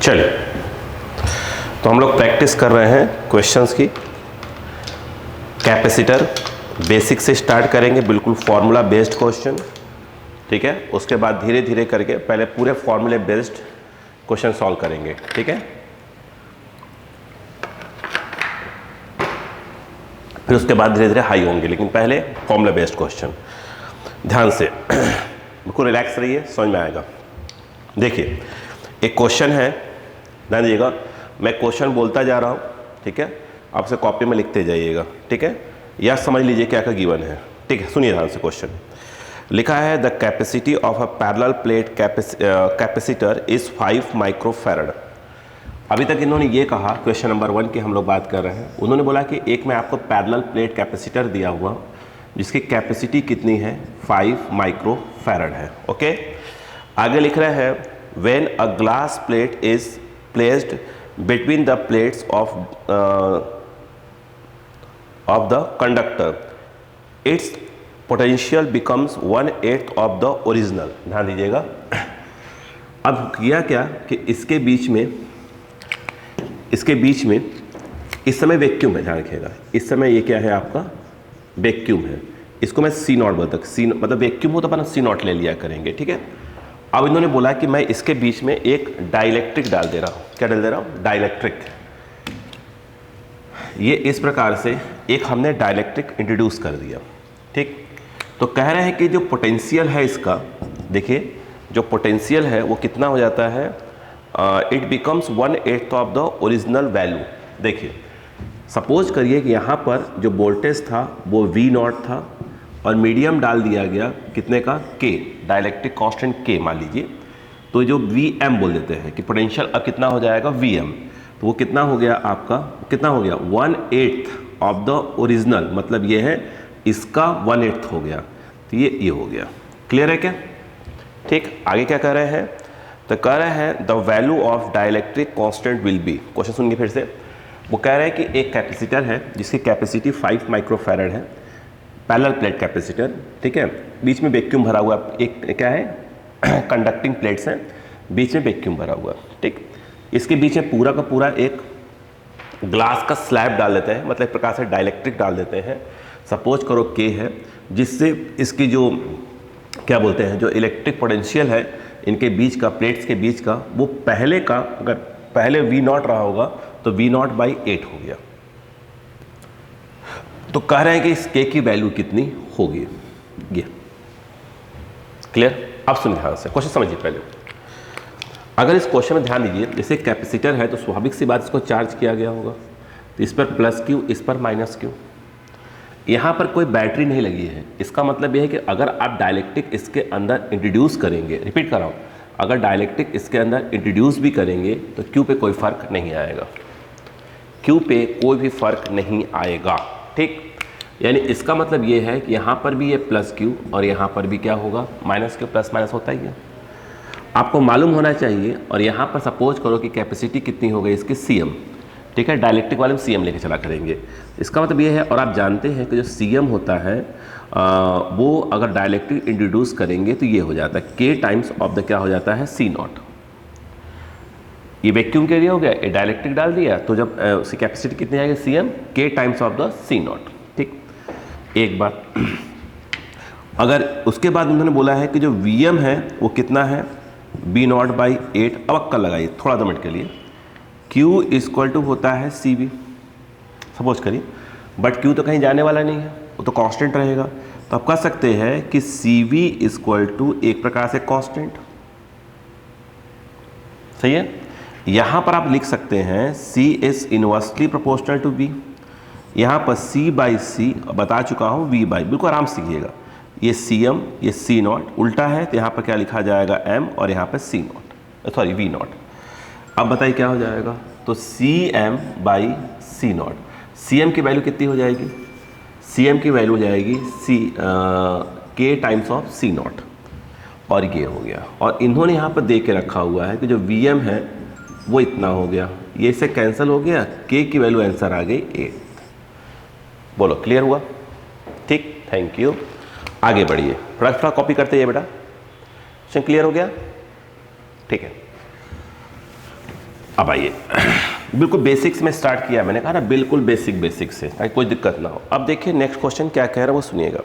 चलिए, तो हम लोग प्रैक्टिस कर रहे हैं क्वेश्चंस की। कैपेसिटर बेसिक से स्टार्ट करेंगे, बिल्कुल फॉर्मूला बेस्ड क्वेश्चन, ठीक है। उसके बाद धीरे धीरे करके पहले पूरे फॉर्मूले बेस्ड क्वेश्चन सॉल्व करेंगे, ठीक है। फिर उसके बाद धीरे धीरे हाई होंगे, लेकिन पहले फॉर्मूला बेस्ड क्वेश्चन। ध्यान से बिल्कुल रिलैक्स रहिए, समझ में आएगा। देखिए, एक क्वेश्चन है, ध्यान दीजिएगा। मैं क्वेश्चन बोलता जा रहा हूँ, ठीक है। आपसे कॉपी में लिखते जाइएगा, ठीक है, या समझ लीजिए क्या क्या गिवन है, ठीक है। सुनिए ध्यान से। क्वेश्चन लिखा है the capacity of a parallel plate capacitor is 5 microfarad. अभी तक इन्होंने ये कहा, क्वेश्चन नंबर 1 की हम लोग बात कर रहे हैं। उन्होंने बोला कि एक में आपको पैरेलल प्लेट कैपेसिटर दिया हुआ जिसकी कैपेसिटी कितनी है, 5 माइक्रोफैरड है, ओके। आगे लिख रहे हैं when a glass plate is placed between the plates of the conductor it's potential becomes 1/8 of the original. ध्यान दीजिएगा। अब किया क्या कि इसके बीच में इस समय वैक्यूम है, ध्यान रखिएगा। इस समय ये क्या है, आपका वैक्यूम है। इसको मैं C नॉट बोलता हूँ, C मतलब वैक्यूम हो तो अपन C नॉट ले लिया करेंगे, ठीक है। अब इन्होंने बोला कि मैं इसके बीच में एक डाइलेक्ट्रिक डाल दे रहा हूँ। क्या डाल दे रहा हूँ? डाइलेक्ट्रिक। ये इस प्रकार से एक हमने डाइलेक्ट्रिक इंट्रोड्यूस कर दिया, ठीक। तो कह रहे हैं कि जो पोटेंशियल है इसका, देखिए जो पोटेंशियल है वो कितना हो जाता है, it becomes 1/8 of the original value. देखिए, सपोज करिए कि यहाँ पर जो वोल्टेज था वो V नॉट था और मीडियम डाल दिया गया कितने का, K, डाइलेक्ट्रिक कांस्टेंट K मान लीजिए। तो जो Vm बोल देते हैं कि पोटेंशियल अब कितना हो जाएगा, Vm। तो वो कितना हो गया आपका, कितना हो गया, 1/8 ऑफ द ओरिजिनल, मतलब ये है इसका 1/8 हो गया। तो ये हो गया। क्लियर है क्या? ठीक। आगे क्या कह रहे हैं, तो कह रहे हैं the value of dielectric constant will be. Question सुनिए फिर से। वो कह रहे हैं कि एक कैपेसिटर है जिसकी कैपेसिटी 5 माइक्रोफैरड है, पैरेलल प्लेट कैपेसिटर, ठीक है। बीच में वैक्यूम भरा हुआ, एक क्या है कंडक्टिंग प्लेट्स हैं, बीच में वैक्यूम भरा हुआ, ठीक। इसके बीच में पूरा का पूरा एक ग्लास का स्लैब डाल देते हैं, मतलब एक प्रकार से डाइलेक्ट्रिक डाल देते हैं। सपोज करो K है, जिससे इसकी जो क्या बोलते हैं, जो इलेक्ट्रिक पोटेंशियल है इनके बीच का, प्लेट्स के बीच का, वो पहले का, अगर पहले V नॉट रहा होगा तो V नॉट बाई 8 हो गया। तो कह रहे हैं कि इस K की वैल्यू कितनी होगी, ये क्लियर। अब सुनिए ध्यान से, क्वेश्चन समझिए पहले। अगर इस क्वेश्चन में ध्यान दीजिए, जैसे कैपेसिटर है तो स्वाभाविक सी बात इसको चार्ज किया गया होगा, तो इस पर प्लस Q, इस पर माइनस Q। यहाँ पर कोई बैटरी नहीं लगी है। इसका मतलब यह है कि अगर आप डाइलेक्ट्रिक इसके अंदर इंट्रोड्यूस करेंगे, रिपीट कर रहा हूँ, अगर डाइलेक्ट्रिक इसके अंदर इंट्रोड्यूस भी करेंगे तो Q पे कोई फर्क नहीं आएगा, Q पे कोई भी फर्क नहीं आएगा, ठीक। यानी इसका मतलब ये है कि यहाँ पर भी ये प्लस Q और यहाँ पर भी क्या होगा, माइनस Q। प्लस माइनस होता ही है, आपको मालूम होना चाहिए। और यहाँ पर सपोज करो कि कैपेसिटी कितनी हो गई इसकी, Cm, ठीक है। डाइलेक्ट्रिक वाले में Cm लेके चला करेंगे। इसका मतलब ये है, और आप जानते हैं कि जो Cm होता है वो अगर डाइलेक्ट्रिक इंट्रोड्यूस करेंगे तो ये हो जाता है K टाइम्स ऑफ द क्या हो जाता है, C नॉट। ये वैक्यूम के लिए हो गया, ये डाइलेक्ट्रिक डाल दिया, तो जब उसकी कैपेसिटी कितनी आएगी, Cm, K times of the C not, ठीक। एक बात। अगर उसके बाद उन्होंने बोला है कि जो Vm है वो कितना है, V नॉट बाई 8। अब अक्का लगाइए थोड़ा 2 मिनट के लिए। Q इक्वल टू होता है CV, सपोज करिए, बट Q तो कहीं जाने वाला नहीं है, वो तो कांस्टेंट रहेगा। तो आप कह सकते हैं कि CV इक्वल टू एक प्रकार से कांस्टेंट, सही है। यहाँ पर आप लिख सकते हैं C is inversely proportional to V। यहाँ पर C बाई C बता चुका हूँ, V बाई, बिल्कुल आराम से सीखिएगा। ये Cm, ये C नॉट, उल्टा है तो यहाँ पर क्या लिखा जाएगा, M, और यहाँ पर C not, sorry V not. अब बताइए क्या हो जाएगा, तो Cm by C not. Cm की वैल्यू कितनी हो जाएगी, Cm की वैल्यू हो जाएगी K times of C not, और ये हो गया। और इन्होंने यहाँ पर दे के रखा हुआ है कि जो Vm है वो इतना हो गया, ये इससे कैंसिल हो गया, K की वैल्यू आंसर आ गई 8। बोलो क्लियर हुआ, ठीक, थैंक यू। आगे बढ़िए, थोड़ा कॉपी करते हैं बेटा। क्वेश्चन क्लियर हो गया, ठीक है। अब आइए, बिल्कुल बेसिक्स में स्टार्ट किया, मैंने कहा ना बिल्कुल बेसिक से, ताकि कोई दिक्कत ना हो। अब देखिए नेक्स्ट क्वेश्चन क्या कह रहा है वो सुनिएगा।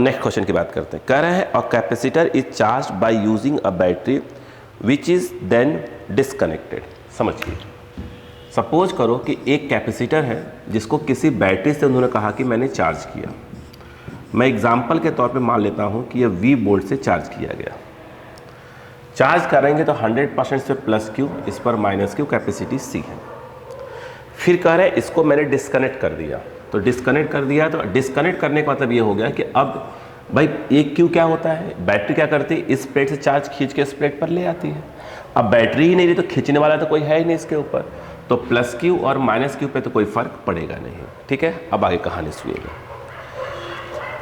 नेक्स्ट क्वेश्चन की बात करते हैं। कह रहे हैं a capacitor is charge by using a battery which is then disconnected. समझिए, सपोज करो कि एक कैपेसिटर है जिसको किसी बैटरी से उन्होंने कहा कि मैंने चार्ज किया। मैं एग्जाम्पल के तौर पे मान लेता हूं कि यह V वोल्ट से चार्ज किया गया। चार्ज करेंगे तो 100% से प्लस Q, इस पर माइनस Q, कैपेसिटी C है। फिर कह रहे हैं इसको मैंने डिस्कनेक्ट कर दिया, तो डिस्कनेक्ट कर दिया, तो डिस्कनेक्ट करने का मतलब ये हो गया कि अब भाई एक Q क्या होता है, बैटरी क्या करती है, इस प्लेट से चार्ज खींच के इस प्लेट पर ले आती है। अब बैटरी ही नहीं रही तो खींचने वाला तो कोई है ही नहीं इसके ऊपर, तो प्लस Q और माइनस Q पे तो कोई फर्क पड़ेगा नहीं। ठीक है, अब आगे कहानी सुनिएगा।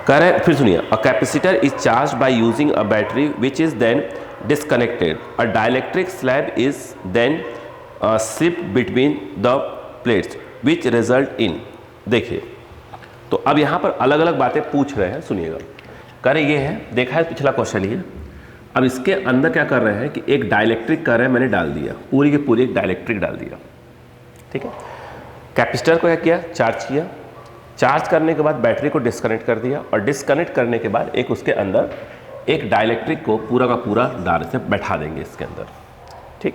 कह रहे फिर सुनिए, a capacitor is charge by using a battery which is then disconnected, a dielectric slab is then shift between the plates which result in. देखिए, तो अब यहाँ पर अलग अलग बातें पूछ रहे हैं, सुनिएगा। कह रहे ये है, देखा है पिछला क्वेश्चन ये। अब इसके अंदर क्या कर रहे हैं कि एक डाइलेक्ट्रिक कर रहे हैं, मैंने डाल दिया, पूरी की पूरी एक डाइलेक्ट्रिक डाल दिया। ठीक है, कैपेसिटर को क्या किया, चार्ज किया, चार्ज करने के बाद बैटरी को डिस्कनेक्ट कर दिया, और डिस्कनेक्ट करने के बाद एक उसके अंदर एक डाइलेक्ट्रिक को पूरा का पूरा डाल से बैठा देंगे इसके अंदर। ठीक,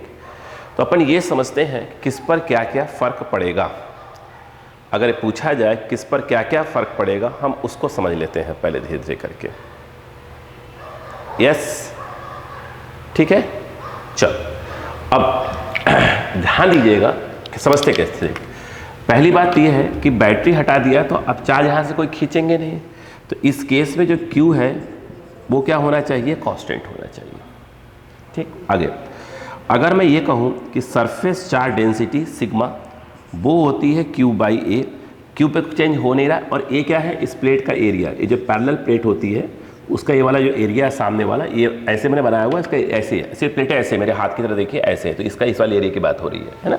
तो अपन ये समझते हैं किस पर क्या क्या फर्क पड़ेगा। अगर पूछा जाए किस पर क्या क्या फर्क पड़ेगा, हम उसको समझ लेते हैं पहले धीरे धीरे करके। यस, ठीक है, चल अब ध्यान दीजिएगा कि समझते कैसे। पहली बात यह है कि बैटरी हटा दिया तो अब चार्ज यहाँ से कोई खींचेंगे नहीं, तो इस केस में जो Q है वो क्या होना चाहिए, कांस्टेंट होना चाहिए। ठीक, आगे अगर मैं ये कहूँ कि सरफेस चार्ज डेंसिटी सिग्मा वो होती है Q बाई ए, Q पे चेंज हो नहीं रहा, और A क्या है, इस प्लेट का एरिया, ये जो पैरेलल प्लेट होती है उसका ये वाला जो एरिया है सामने वाला, ये ऐसे मैंने बनाया हुआ, इसका ऐसे है, सिर्फ प्लेट है ऐसे, मेरे हाथ की तरह देखिए ऐसे है, तो इसका इस वाले एरिया की बात हो रही है ना।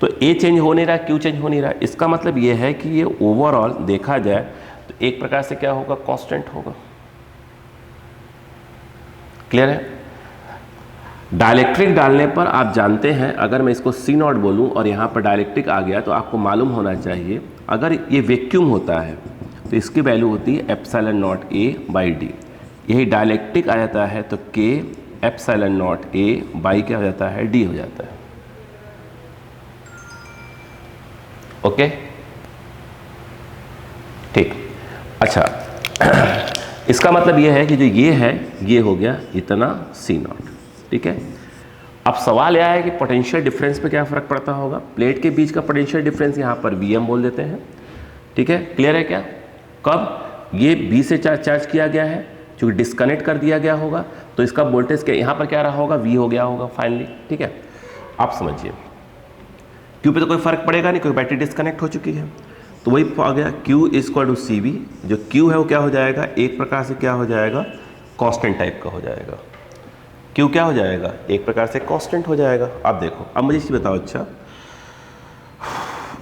तो A चेंज हो नहीं रहा, Q चेंज हो नहीं रहा, इसका मतलब ये है कि ये ओवरऑल देखा जाए तो एक प्रकार से क्या होगा, कांस्टेंट होगा। क्लियर है। डाइलेक्ट्रिक डालने पर आप जानते हैं, अगर मैं इसको C0 बोलूं और यहाँ पर डाइलेक्ट्रिक आ गया, तो आपको मालूम होना चाहिए अगर ये वैक्यूम होता है तो इसकी वैल्यू होती है epsilon naught A by D. यही डाइलेक्ट्रिक आ जाता है तो K epsilon naught A by क्या हो जाता है, D हो जाता है। ओके, ठीक, अच्छा इसका मतलब ये है कि जो ये है ये हो गया इतना C0। ठीक है, अब सवाल यह है कि पोटेंशियल डिफरेंस पे क्या फ़र्क पड़ता होगा। प्लेट के बीच का पोटेंशियल डिफरेंस यहाँ पर Vm बोल देते हैं। ठीक है, क्लियर है क्या। कब ये B से चार्ज किया गया है, चूँकि डिस्कनेक्ट कर दिया गया होगा, तो इसका वोल्टेज क्या यहाँ पर क्या रहा होगा, V हो गया होगा फाइनली। ठीक है, आप समझिए Q पे तो कोई फर्क पड़ेगा नहीं, कोई बैटरी डिस्कनेक्ट हो चुकी है, तो वही आ गया Q इक्वल टू CV। जो Q है वो क्या हो जाएगा, एक प्रकार से क्या हो जाएगा, कांस्टेंट टाइप का हो जाएगा। Q क्या हो जाएगा, एक प्रकार से कांस्टेंट हो जाएगा। अब देखो, अब मुझे इसे बताओ, अच्छा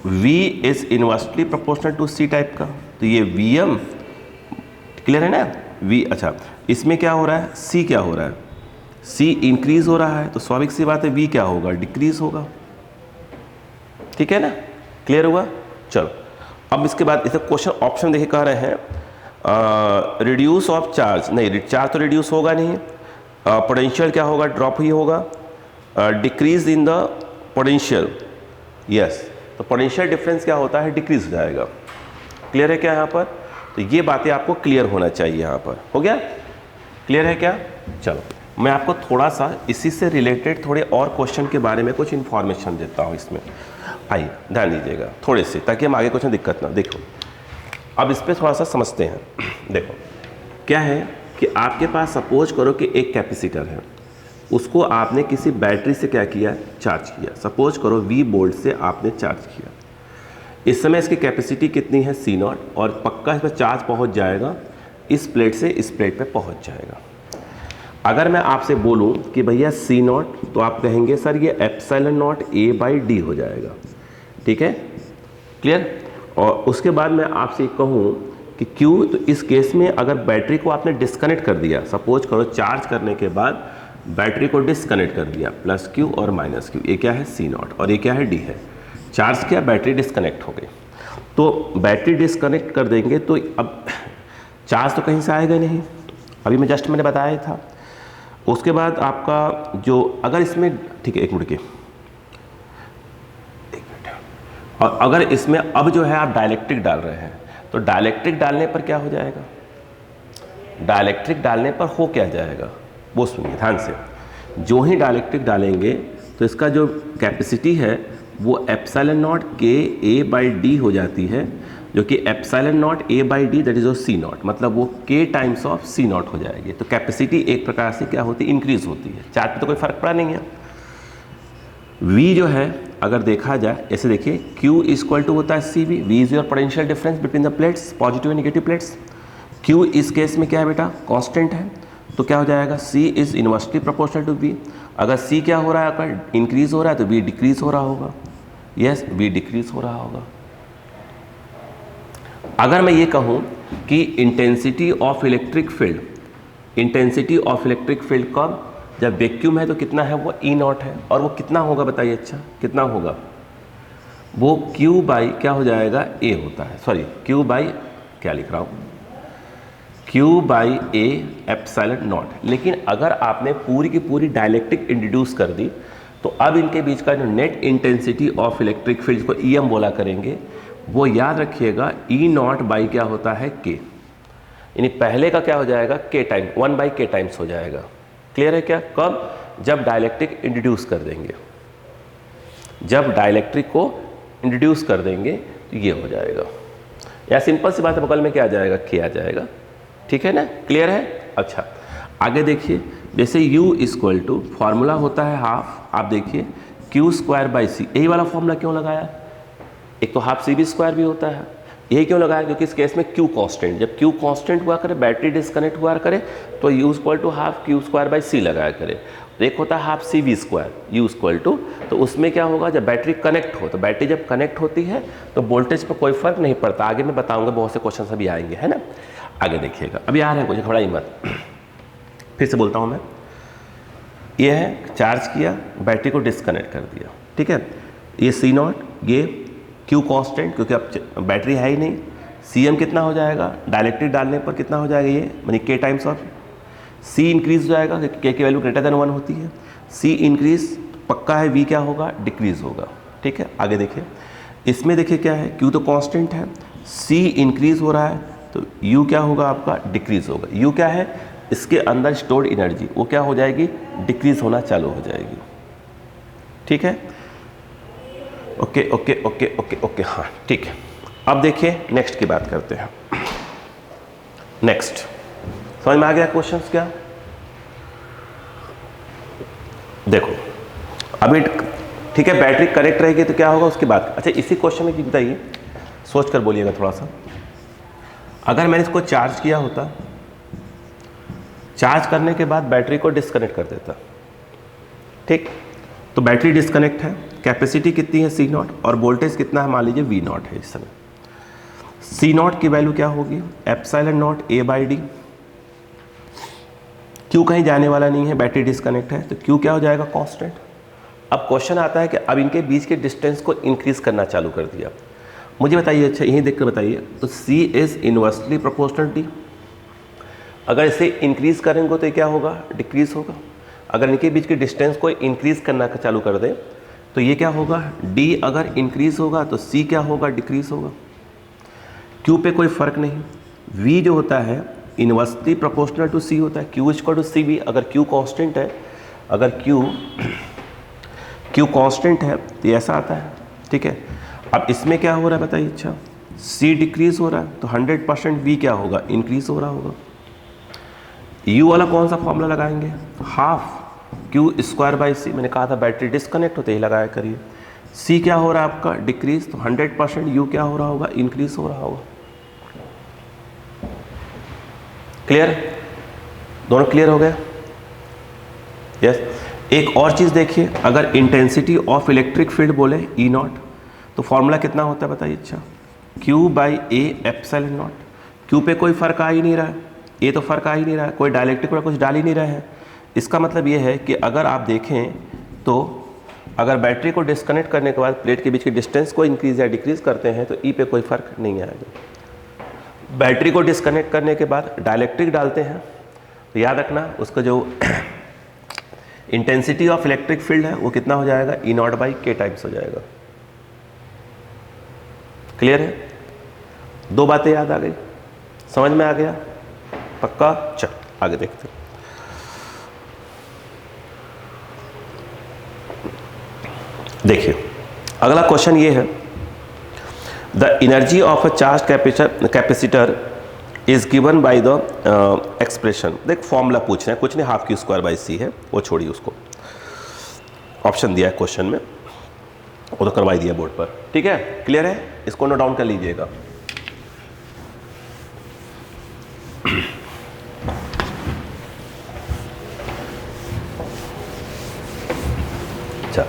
V is inversely proportional to C type का, तो ये Vm क्लियर है ना, V। अच्छा, इसमें क्या हो रहा है, C क्या हो रहा है, C इंक्रीज हो रहा है, तो स्वाभाविक सी बात है V क्या होगा, डिक्रीज होगा। ठीक है ना, क्लियर हुआ। चलो अब इसके बाद इसे क्वेश्चन ऑप्शन देखिए, कह रहे हैं रिड्यूस ऑफ चार्ज, नहीं चार्ज तो रिड्यूस होगा नहीं, पोटेंशियल क्या होगा, ड्रॉप ही होगा, decrease in the potential, yes, तो पोटेंशियल डिफरेंस क्या होता है, डिक्रीज हो जाएगा। क्लियर है क्या यहाँ पर, तो ये बातें आपको क्लियर होना चाहिए। यहाँ पर हो गया, क्लियर है क्या। चलो मैं आपको थोड़ा सा इसी से रिलेटेड थोड़े और क्वेश्चन के बारे में कुछ इन्फॉर्मेशन देता हूँ इसमें, आइए ध्यान दीजिएगा थोड़े से, ताकि हम आगे कुछ दिक्कत ना। देखो अब इस पर थोड़ा सा समझते हैं। देखो क्या है कि आपके पास सपोज करो कि एक कैपेसिटर है, उसको आपने किसी बैटरी से क्या किया, चार्ज किया। सपोज करो V वोल्ट से आपने चार्ज किया। इस समय इसकी कैपेसिटी कितनी है, C0, और पक्का इस पर चार्ज पहुंच जाएगा, इस प्लेट से इस प्लेट पे पहुंच जाएगा। अगर मैं आपसे बोलूं कि भैया C0, तो आप कहेंगे सर ये epsilon naught A by D हो जाएगा। ठीक है, क्लियर। और उसके बाद मैं आपसे कहूँ कि Q, तो इस केस में अगर बैटरी को आपने डिस्कनेक्ट कर दिया, सपोज करो चार्ज करने के बाद बैटरी को डिस्कनेक्ट कर दिया, प्लस क्यू और माइनस क्यू, ये क्या है सी नॉट और ये क्या है डी है। चार्ज किया, बैटरी डिस्कनेक्ट हो गई। तो बैटरी डिस्कनेक्ट कर देंगे तो अब चार्ज तो कहीं से आएगा नहीं, अभी मैंने बताया ही था। उसके बाद आपका जो अगर इसमें, ठीक है एक मिनट के, और अगर इसमें अब जो है आप डाइलेक्ट्रिक डाल रहे हैं तो डाइलेक्ट्रिक डालने पर क्या हो जाएगा, डाइलेक्ट्रिक डालने पर हो क्या जाएगा वो सुनिए ध्यान से। जो ही डाइलेक्ट्रिक डालेंगे तो इसका जो कैपेसिटी है वो एप्सिलॉन नॉट के ए बाई डी हो जाती है, जो कि epsilon naught A by D that is C naught, मतलब वो के टाइम्स ऑफ सी नॉट हो जाएगी। तो कैपेसिटी एक प्रकार से क्या होती है, इंक्रीज होती है। चार्ज पे तो कोई फर्क पड़ा नहीं है। V जो है अगर देखा जाए, ऐसे देखिए Q इक्वल टू होता है CV, V is your potential difference between the plates, positive and negative plates. Q इस केस में क्या है बेटा, कांस्टेंट है, तो क्या हो जाएगा C is inversely proportional to V। अगर C क्या हो रहा है, अगर इंक्रीज हो रहा है तो V डिक्रीज हो रहा होगा, यस V डिक्रीज हो रहा होगा। अगर मैं ये कहूँ कि intensity of electric field, intensity of electric field कब, जब वैक्यूम है तो कितना है वो ई नॉट है, और वो कितना होगा बताइए, अच्छा कितना होगा, वो Q बाई क्या हो जाएगा A होता है, सॉरी Q बाई क्या लिख रहा हूँ, Q by A epsilon not. लेकिन अगर आपने पूरी की पूरी डाइलेक्ट्रिक इंट्रोड्यूस कर दी तो अब इनके बीच का जो net intensity of electric field को EM बोला करेंगे, वो याद रखिएगा E नॉट बाई क्या होता है K, यानी पहले का क्या हो जाएगा K time 1 by K times हो जाएगा। क्लियर है क्या, कब, जब डाइलेक्ट्रिक इंट्रोड्यूस कर देंगे, जब डाइलेक्ट्रिक को इंट्रोड्यूस कर देंगे तो ये हो जाएगा, या सिंपल सी बात है बगल में क्या आ जाएगा, K आ जाएगा। ठीक है ना, क्लियर है। अच्छा आगे देखिए, जैसे U इक्वल टू फॉर्मूला होता है हाफ, आप देखिए Q स्क्वायर बाई C, यही वाला फॉर्मूला क्यों लगाया, एक तो हाफ CV स्क्वायर भी होता है, यही क्यों लगाया, क्योंकि इस केस में Q कांस्टेंट, जब Q कांस्टेंट हुआ करे, बैटरी डिस्कनेक्ट हुआ करे, तो U equal to half Q square by C लगाया करे। एक होता है half CV square, U equal to, तो उसमें क्या होगा, जब बैटरी कनेक्ट हो, तो बैटरी जब कनेक्ट होती है तो वोल्टेज पर कोई फर्क नहीं पड़ता। आगे मैं बताऊंगा, बहुत से क्वेश्चन अभी आएंगे, है ना, आगे देखिएगा। अभी आ रहा है कुछ, थोड़ा ही मत, फिर से बोलता हूँ मैं, ये है चार्ज किया, बैटरी को डिस्कनेक्ट कर दिया, ठीक है, ये C नॉट, ये Q कांस्टेंट, क्योंकि अब बैटरी है ही नहीं, CM कितना हो जाएगा, डाइलेक्ट्रिक डालने पर कितना हो जाएगा, ये मानी K times of C increase हो जाएगा, K की वैल्यू ग्रेटर देन 1 होती है, C इंक्रीज पक्का है, V क्या होगा, डिक्रीज होगा। ठीक है, आगे देखिए, इसमें देखिए क्या है, Q तो कांस्टेंट है, C इंक्रीज हो रहा है तो U क्या होगा आपका, डिक्रीज होगा। U क्या है, इसके अंदर स्टोर्ड एनर्जी, वो क्या हो जाएगी, डिक्रीज होना चालू हो जाएगी। ठीक है, okay okay okay okay okay, हाँ ठीक है। अब देखिए नेक्स्ट की बात करते हैं। नेक्स्ट समझ में आ गया क्वेश्चंस क्या, देखो अभी ठीक है, बैटरी करेक्ट रहेगी तो क्या होगा उसके बाद। अच्छा इसी क्वेश्चन में बताइए, सोच कर बोलिएगा थोड़ा सा, अगर मैंने इसको चार्ज किया होता, चार्ज करने के बाद बैटरी को डिस्कनेक्ट कर देता, ठीक, तो बैटरी डिस्कनेक्ट है, कैपेसिटी कितनी है C नॉट, और वोल्टेज कितना है मान लीजिए V नॉट है इस समय। C नॉट की वैल्यू क्या होगी, epsilon naught A by D, Q कहीं जाने वाला नहीं है, बैटरी डिस्कनेक्ट है, तो Q क्या हो जाएगा, कांस्टेंट। अब क्वेश्चन आता है कि अब इनके बीच के डिस्टेंस को इंक्रीज करना चालू कर दिया, मुझे बताइए, अच्छा यहीं देख कर बताइए, तो C is inversely proportional D, अगर इसे इंक्रीज करेंगे तो क्या होगा, डिक्रीज होगा। अगर इनके बीच के डिस्टेंस को इंक्रीज करना चालू कर दें तो ये क्या होगा, D अगर इंक्रीज होगा तो C क्या होगा, डिक्रीज होगा। Q पे कोई फर्क नहीं, V जो होता है इनवर्सली प्रोपोर्शनल टू C होता है, Q इक्वल टू CV, अगर Q कांस्टेंट है, अगर Q कांस्टेंट है तो ऐसा आता है। ठीक है, अब इसमें क्या हो रहा है बताइए, अच्छा C डिक्रीज हो रहा है तो 100% V क्या होगा, इंक्रीज हो रहा होगा। U वाला कौन सा फॉर्मूला लगाएंगे, half Q square by C, मैंने कहा था बैटरी डिस्कनेक्ट होते ही लगाया करिए। C क्या हो रहा है आपका, डिक्रीज, तो 100% U क्या हो रहा होगा, इंक्रीज हो रहा होगा। क्लियर, दोनों क्लियर हो गए, यस। एक और चीज़ देखिए, अगर इंटेंसिटी ऑफ इलेक्ट्रिक फील्ड बोले E नॉट, तो फॉर्मूला कितना होता है बताइए, अच्छा Q by A epsilon naught. Q पे कोई फर्क आ ही नहीं रहा है, ये तो फर्क आ ही नहीं रहा है, कोई डाइलेक्ट्रिक वाला कुछ डाल ही नहीं रहा है, इसका मतलब ये है कि अगर आप देखें तो अगर बैटरी को डिस्कनेक्ट करने के बाद प्लेट के बीच की डिस्टेंस को इंक्रीज या डिक्रीज करते हैं तो ई पे कोई फर्क नहीं आएगा। बैटरी को डिस्कनेक्ट करने के बाद डाइलेक्ट्रिक डालते हैं तो याद रखना उसका जो इंटेंसिटी ऑफ इलेक्ट्रिक फील्ड है वो कितना हो जाएगा, ई नॉट बाई के टाइम्स हो जाएगा। क्लियर है? दो बातें याद आ गई, समझ में आ गया? पक्का? चल आगे देखते हैं। देखिए अगला क्वेश्चन ये है, the energy of a charge capacitor is given by the expression. देख फॉर्मूला पूछ रहे हैं, कुछ नहीं, हाफ क्यू स्क्वायर बाई सी है, वो छोड़िए उसको, ऑप्शन दिया है क्वेश्चन में, वो तो करवाई दिया बोर्ड पर। ठीक है, क्लियर है? इसको नोट डाउन कर लीजिएगा। अच्छा,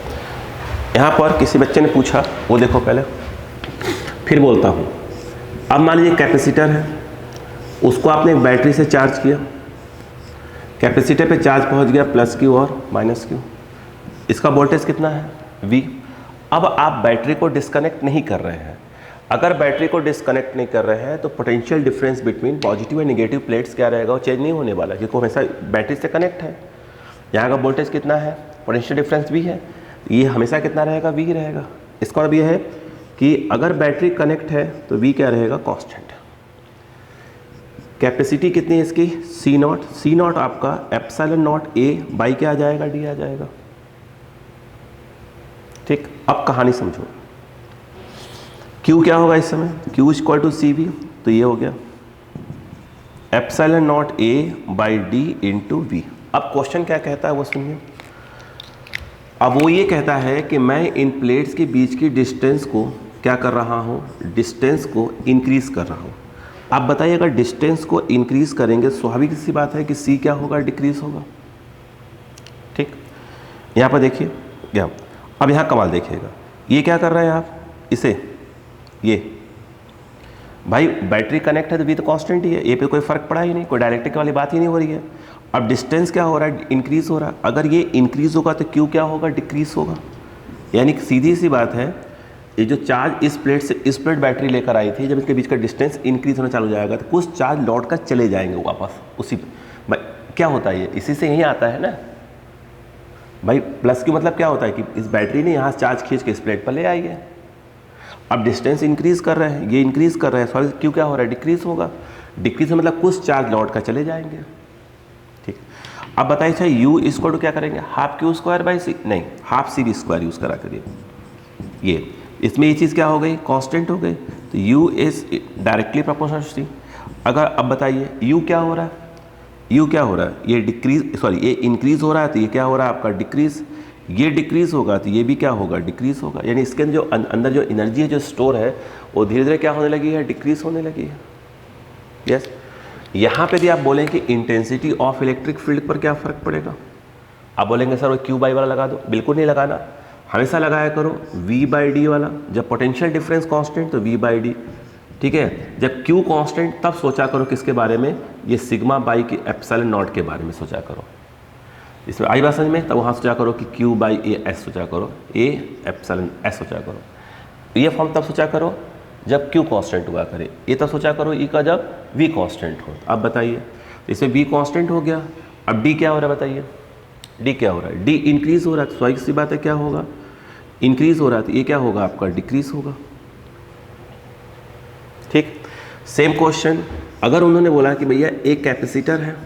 यहाँ पर किसी बच्चे ने पूछा, वो देखो पहले, फिर बोलता हूँ। अब मान लीजिए कैपेसिटर है, उसको आपने एक बैटरी से चार्ज किया, कैपेसिटर पे चार्ज पहुँच गया प्लस क्यू और माइनस क्यू, इसका वोल्टेज कितना है, V। अब आप बैटरी को डिस्कनेक्ट नहीं कर रहे हैं। अगर बैटरी को डिस्कनेक्ट नहीं कर रहे हैं तो potential difference between positive and negative plates क्या रहेगा, वो चेंज नहीं होने वाला, क्योंकि हमेशा बैटरी से कनेक्ट है। यहाँ का वोल्टेज कितना है, पोटेंशियल डिफरेंस V है, ये हमेशा कितना रहेगा, V रहेगा। इसका मतलब ये है कि अगर बैटरी कनेक्ट है तो V क्या रहेगा, कांस्टेंट। कैपेसिटी कितनी है इसकी, सी नॉट। सी नॉट आपका एप्सिलॉन नॉट ए बाई क्या आ जाएगा, डी आ जाएगा। ठीक, अब कहानी समझो। Q क्या होगा इस समय, Q equal to C V, तो ये हो गया epsilon naught A by D into V. अब क्वेश्चन क्या कहता है वो सुनिए। अब वो ये कहता है कि मैं इन प्लेट्स के बीच की डिस्टेंस को क्या कर रहा हूँ, डिस्टेंस को इंक्रीज कर रहा हूँ। आप बताइए अगर डिस्टेंस को इंक्रीज करेंगे, स्वाभाविक सी बात है कि सी क्या होगा, डिक्रीज होगा। ठीक, यहाँ पर देखिए, यहाँ अब यहाँ कमाल देखिएगा, ये क्या कर रहे हैं आप, इसे ये भाई बैटरी कनेक्ट है तो वी तो कांस्टेंट ही है, ये पे कोई फर्क पड़ा ही नहीं, कोई डायरेक्ट्रिक वाली बात ही नहीं हो रही है। अब डिस्टेंस क्या हो रहा है, इंक्रीज हो रहा है। अगर ये इंक्रीज होगा तो क्यू क्या होगा, डिक्रीज होगा। यानी सीधी सी बात है, ये जो चार्ज इस प्लेट से इस प्लेट बैटरी लेकर आई थी, जब इसके बीच का डिस्टेंस इंक्रीज होना चालू हो जाएगा तो कुछ चार्ज लौट कर चले जाएंगे वापस उसी भाई। क्या होता है ये, इसी से यही आता है ना भाई। प्लस क्यू मतलब क्या होता है कि इस बैटरी ने यहाँ चार्ज खींच के इस प्लेट पर ले आई है। अब डिस्टेंस इंक्रीज कर रहे हैं, ये इंक्रीज कर रहे हैं, सॉरी क्यू क्या हो रहा है, डिक्रीज होगा। डिक्रीज मतलब कुछ चार्ज लौट कर चले जाएंगे। ठीक, अब बताइए अच्छा यू इसको तो क्या करेंगे, half Q square by C, नहीं half C V square use करा करिए। ये इसमें ये चीज़ क्या हो गई, कांस्टेंट हो गई, तो u is directly proportional to C. अगर अब बताइए u क्या हो रहा है, u क्या हो रहा है, ये डिक्रीज, सॉरी ये इंक्रीज हो रहा है तो ये क्या हो रहा है आपका, डिक्रीज। ये डिक्रीज होगा तो ये भी क्या होगा, डिक्रीज होगा। यानी इसके अंदर जो अंदर जो एनर्जी है, जो स्टोर है, वो धीरे धीरे क्या होने लगी है, डिक्रीज होने लगी है। यस, यहाँ पे भी आप बोलें कि इंटेंसिटी ऑफ इलेक्ट्रिक फील्ड पर क्या फ़र्क पड़ेगा। आप बोलेंगे सर वो क्यू बाई वाला लगा दो, बिल्कुल नहीं लगाना, हमेशा लगाया करो V बाई डी वाला। जब पोटेंशियल डिफरेंस कांस्टेंट तो V बाई डी, ठीक है। जब Q कांस्टेंट तब सोचा करो किसके बारे में, ये सिग्मा बाई की एप्सिलॉन नॉट के बारे में सोचा करो। इसमें आई बात समझ में, तब वहाँ सोचा करो कि Q बाई ए एस सोचा करो, ए एप्सिलॉन एस सोचा करो। ये फॉर्म तब सोचा करो जब Q कांस्टेंट हुआ करे, ये तब सोचा करो ई का जब V कांस्टेंट हो। अब बताइए इसमें V कांस्टेंट हो गया, अब D क्या हो रहा है बताइए, D क्या हो रहा है, D इंक्रीज हो रहा है, स्वाभाविक सी बात है क्या होगा, इंक्रीज हो रहा है, तो ये क्या होगा आपका, डिक्रीज होगा। ठीक, सेम क्वेश्चन, अगर उन्होंने बोला कि भैया एक कैपेसिटर है,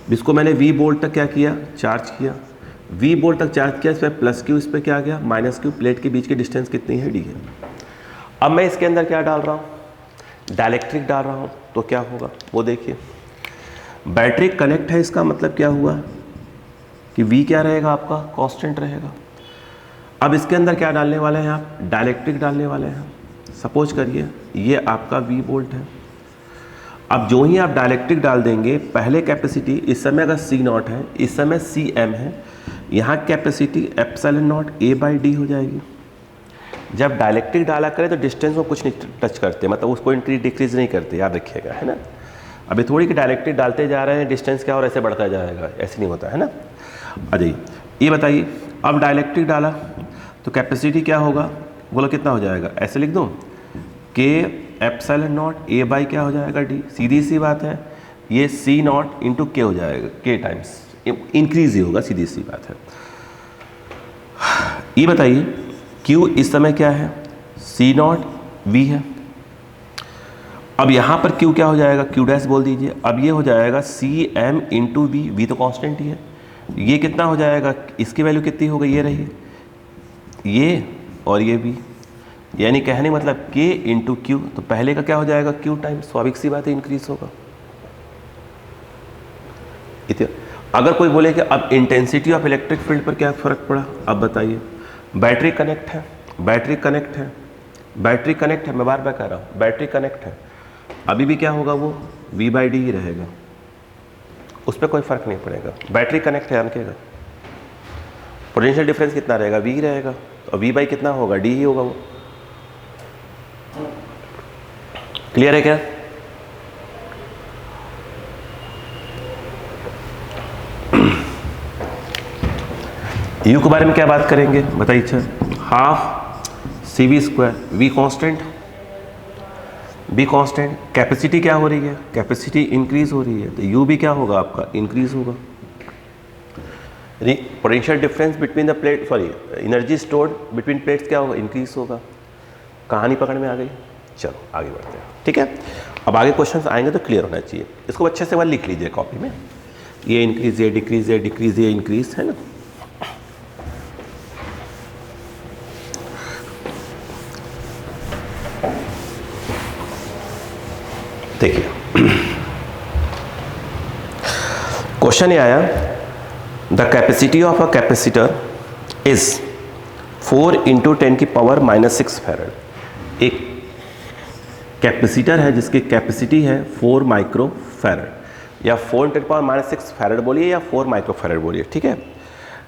जिसको मैंने V वोल्ट तक क्या किया, चार्ज किया, V वोल्ट तक चार्ज किया, इस पर प्लस क्यू, इस पर क्या गया माइनस क्यू, प्लेट के बीच की डिस्टेंस कितनी है, D है। अब मैं इसके अंदर क्या डाल रहा हूँ, डाइलेक्ट्रिक डाल रहा हूँ, तो क्या होगा वो देखिए। बैटरी कनेक्ट है, इसका मतलब क्या हुआ कि V क्या रहेगा आपका, कांस्टेंट रहेगा। अब इसके अंदर क्या डालने वाले हैं आप, डाइलेक्ट्रिक डालने वाले हैं। सपोज करिए ये आपका V वोल्ट है। अब जो ही आप डाइलेक्ट्रिक डाल देंगे, पहले कैपेसिटी इस समय अगर C नॉट है, इस समय CM है, यहाँ capacity epsilon naught A by D हो जाएगी। जब डाइलेक्ट्रिक डाला करें तो डिस्टेंस को कुछ नहीं टच करते, मतलब उसको इंक्रीज डिक्रीज नहीं करते, याद रखिएगा, है ना। अभी थोड़ी कि डायरेक्टली डालते जा रहे हैं, डिस्टेंस क्या और ऐसे बढ़ता जाएगा, ऐसे नहीं होता है ना। आ जाइए, ये बताइए, अब डायरेक्ट्रिक डाला तो कैपेसिटी क्या होगा, बोलो कितना हो जाएगा, ऐसे लिख दूँ के एप्सिलॉन नॉट ए बाई क्या हो जाएगा डी, सीधी सी बात है, ये सी नॉट इंटू के हो जाएगा, के टाइम्स इंक्रीज ही होगा, सीधी सी बात है। ये बताइए क्यू इस समय क्या है, सी नॉट वी है। अब यहाँ पर क्यू क्या हो जाएगा, क्यू डैश बोल दीजिए। अब ये हो जाएगा C M into V, V तो कांस्टेंट ही है। ये कितना हो जाएगा, इसकी वैल्यू कितनी हो गई, ये रही, ये और ये भी, यानी कहने मतलब के इंटू क्यू, तो पहले का क्या हो जाएगा क्यू टाइम, स्वाभाविक सी बात है इंक्रीज होगा। अगर कोई बोले कि अब इंटेंसिटी ऑफ इलेक्ट्रिक फील्ड पर क्या फ़र्क पड़ा, अब बताइए। बैटरी कनेक्ट है, बैटरी कनेक्ट है, बैटरी कनेक्ट है, मैं बार बार कह रहा हूँ बैटरी कनेक्ट है, अभी भी क्या होगा, वो V बाई डी ही रहेगा, उस पर कोई फर्क नहीं पड़ेगा। बैटरी कनेक्ट है अनकेगा, पोटेंशियल डिफरेंस कितना रहेगा, V रहेगा, तो V बाई कितना होगा, D ही होगा वो। क्लियर है क्या? यू के बारे में क्या बात करेंगे बताइए। अच्छा, half C V square, V constant, B constant, capacity क्या हो रही है, कैपेसिटी इंक्रीज हो रही है, तो यू भी क्या होगा आपका, इंक्रीज होगा। Potential difference between the plate, sorry energy stored between plates क्या होगा, इंक्रीज होगा। कहानी पकड़ में आ गई, चलो आगे बढ़ते हैं। ठीक है, अब आगे क्वेश्चंस आएंगे तो क्लियर होना चाहिए, इसको अच्छे से वह लिख लीजिए कॉपी में, ये इंक्रीज, ये डिक्रीज, ये डिक्रीज, ये इंक्रीज, है ना। देखिए क्वेश्चन ये आया, the capacity of a capacitor is 4 into 10 की पावर -6 फैरड। एक कैपेसिटर है जिसकी कैपेसिटी है 4 माइक्रो फैरड, या 4 इंटू पावर -6 फैरड बोलिए या 4 माइक्रो फैरड बोलिए, ठीक है।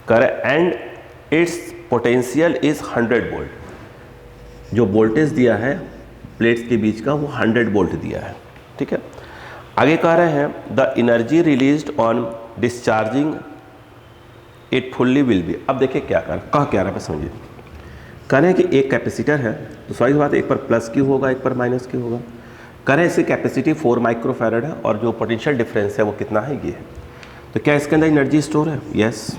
कर and it's potential is 100 volt. जो वोल्टेज दिया है प्लेट्स के बीच का वो 100 वोल्ट दिया है, ठीक है। आगे कह रहे हैं the energy released on discharging it fully will be. अब देखिए क्या रहा है, समझिए। कह रहे हैं कि एक कैपेसिटर है, तो सही बात है, एक पर प्लस क्यू होगा, एक पर माइनस क्यू होगा। कह रहे हैं इसकी कैपेसिटी 4 माइक्रो फैरड है और जो पोटेंशियल डिफरेंस है वो कितना है, ये है। तो क्या इसके अंदर एनर्जी स्टोर है, yes,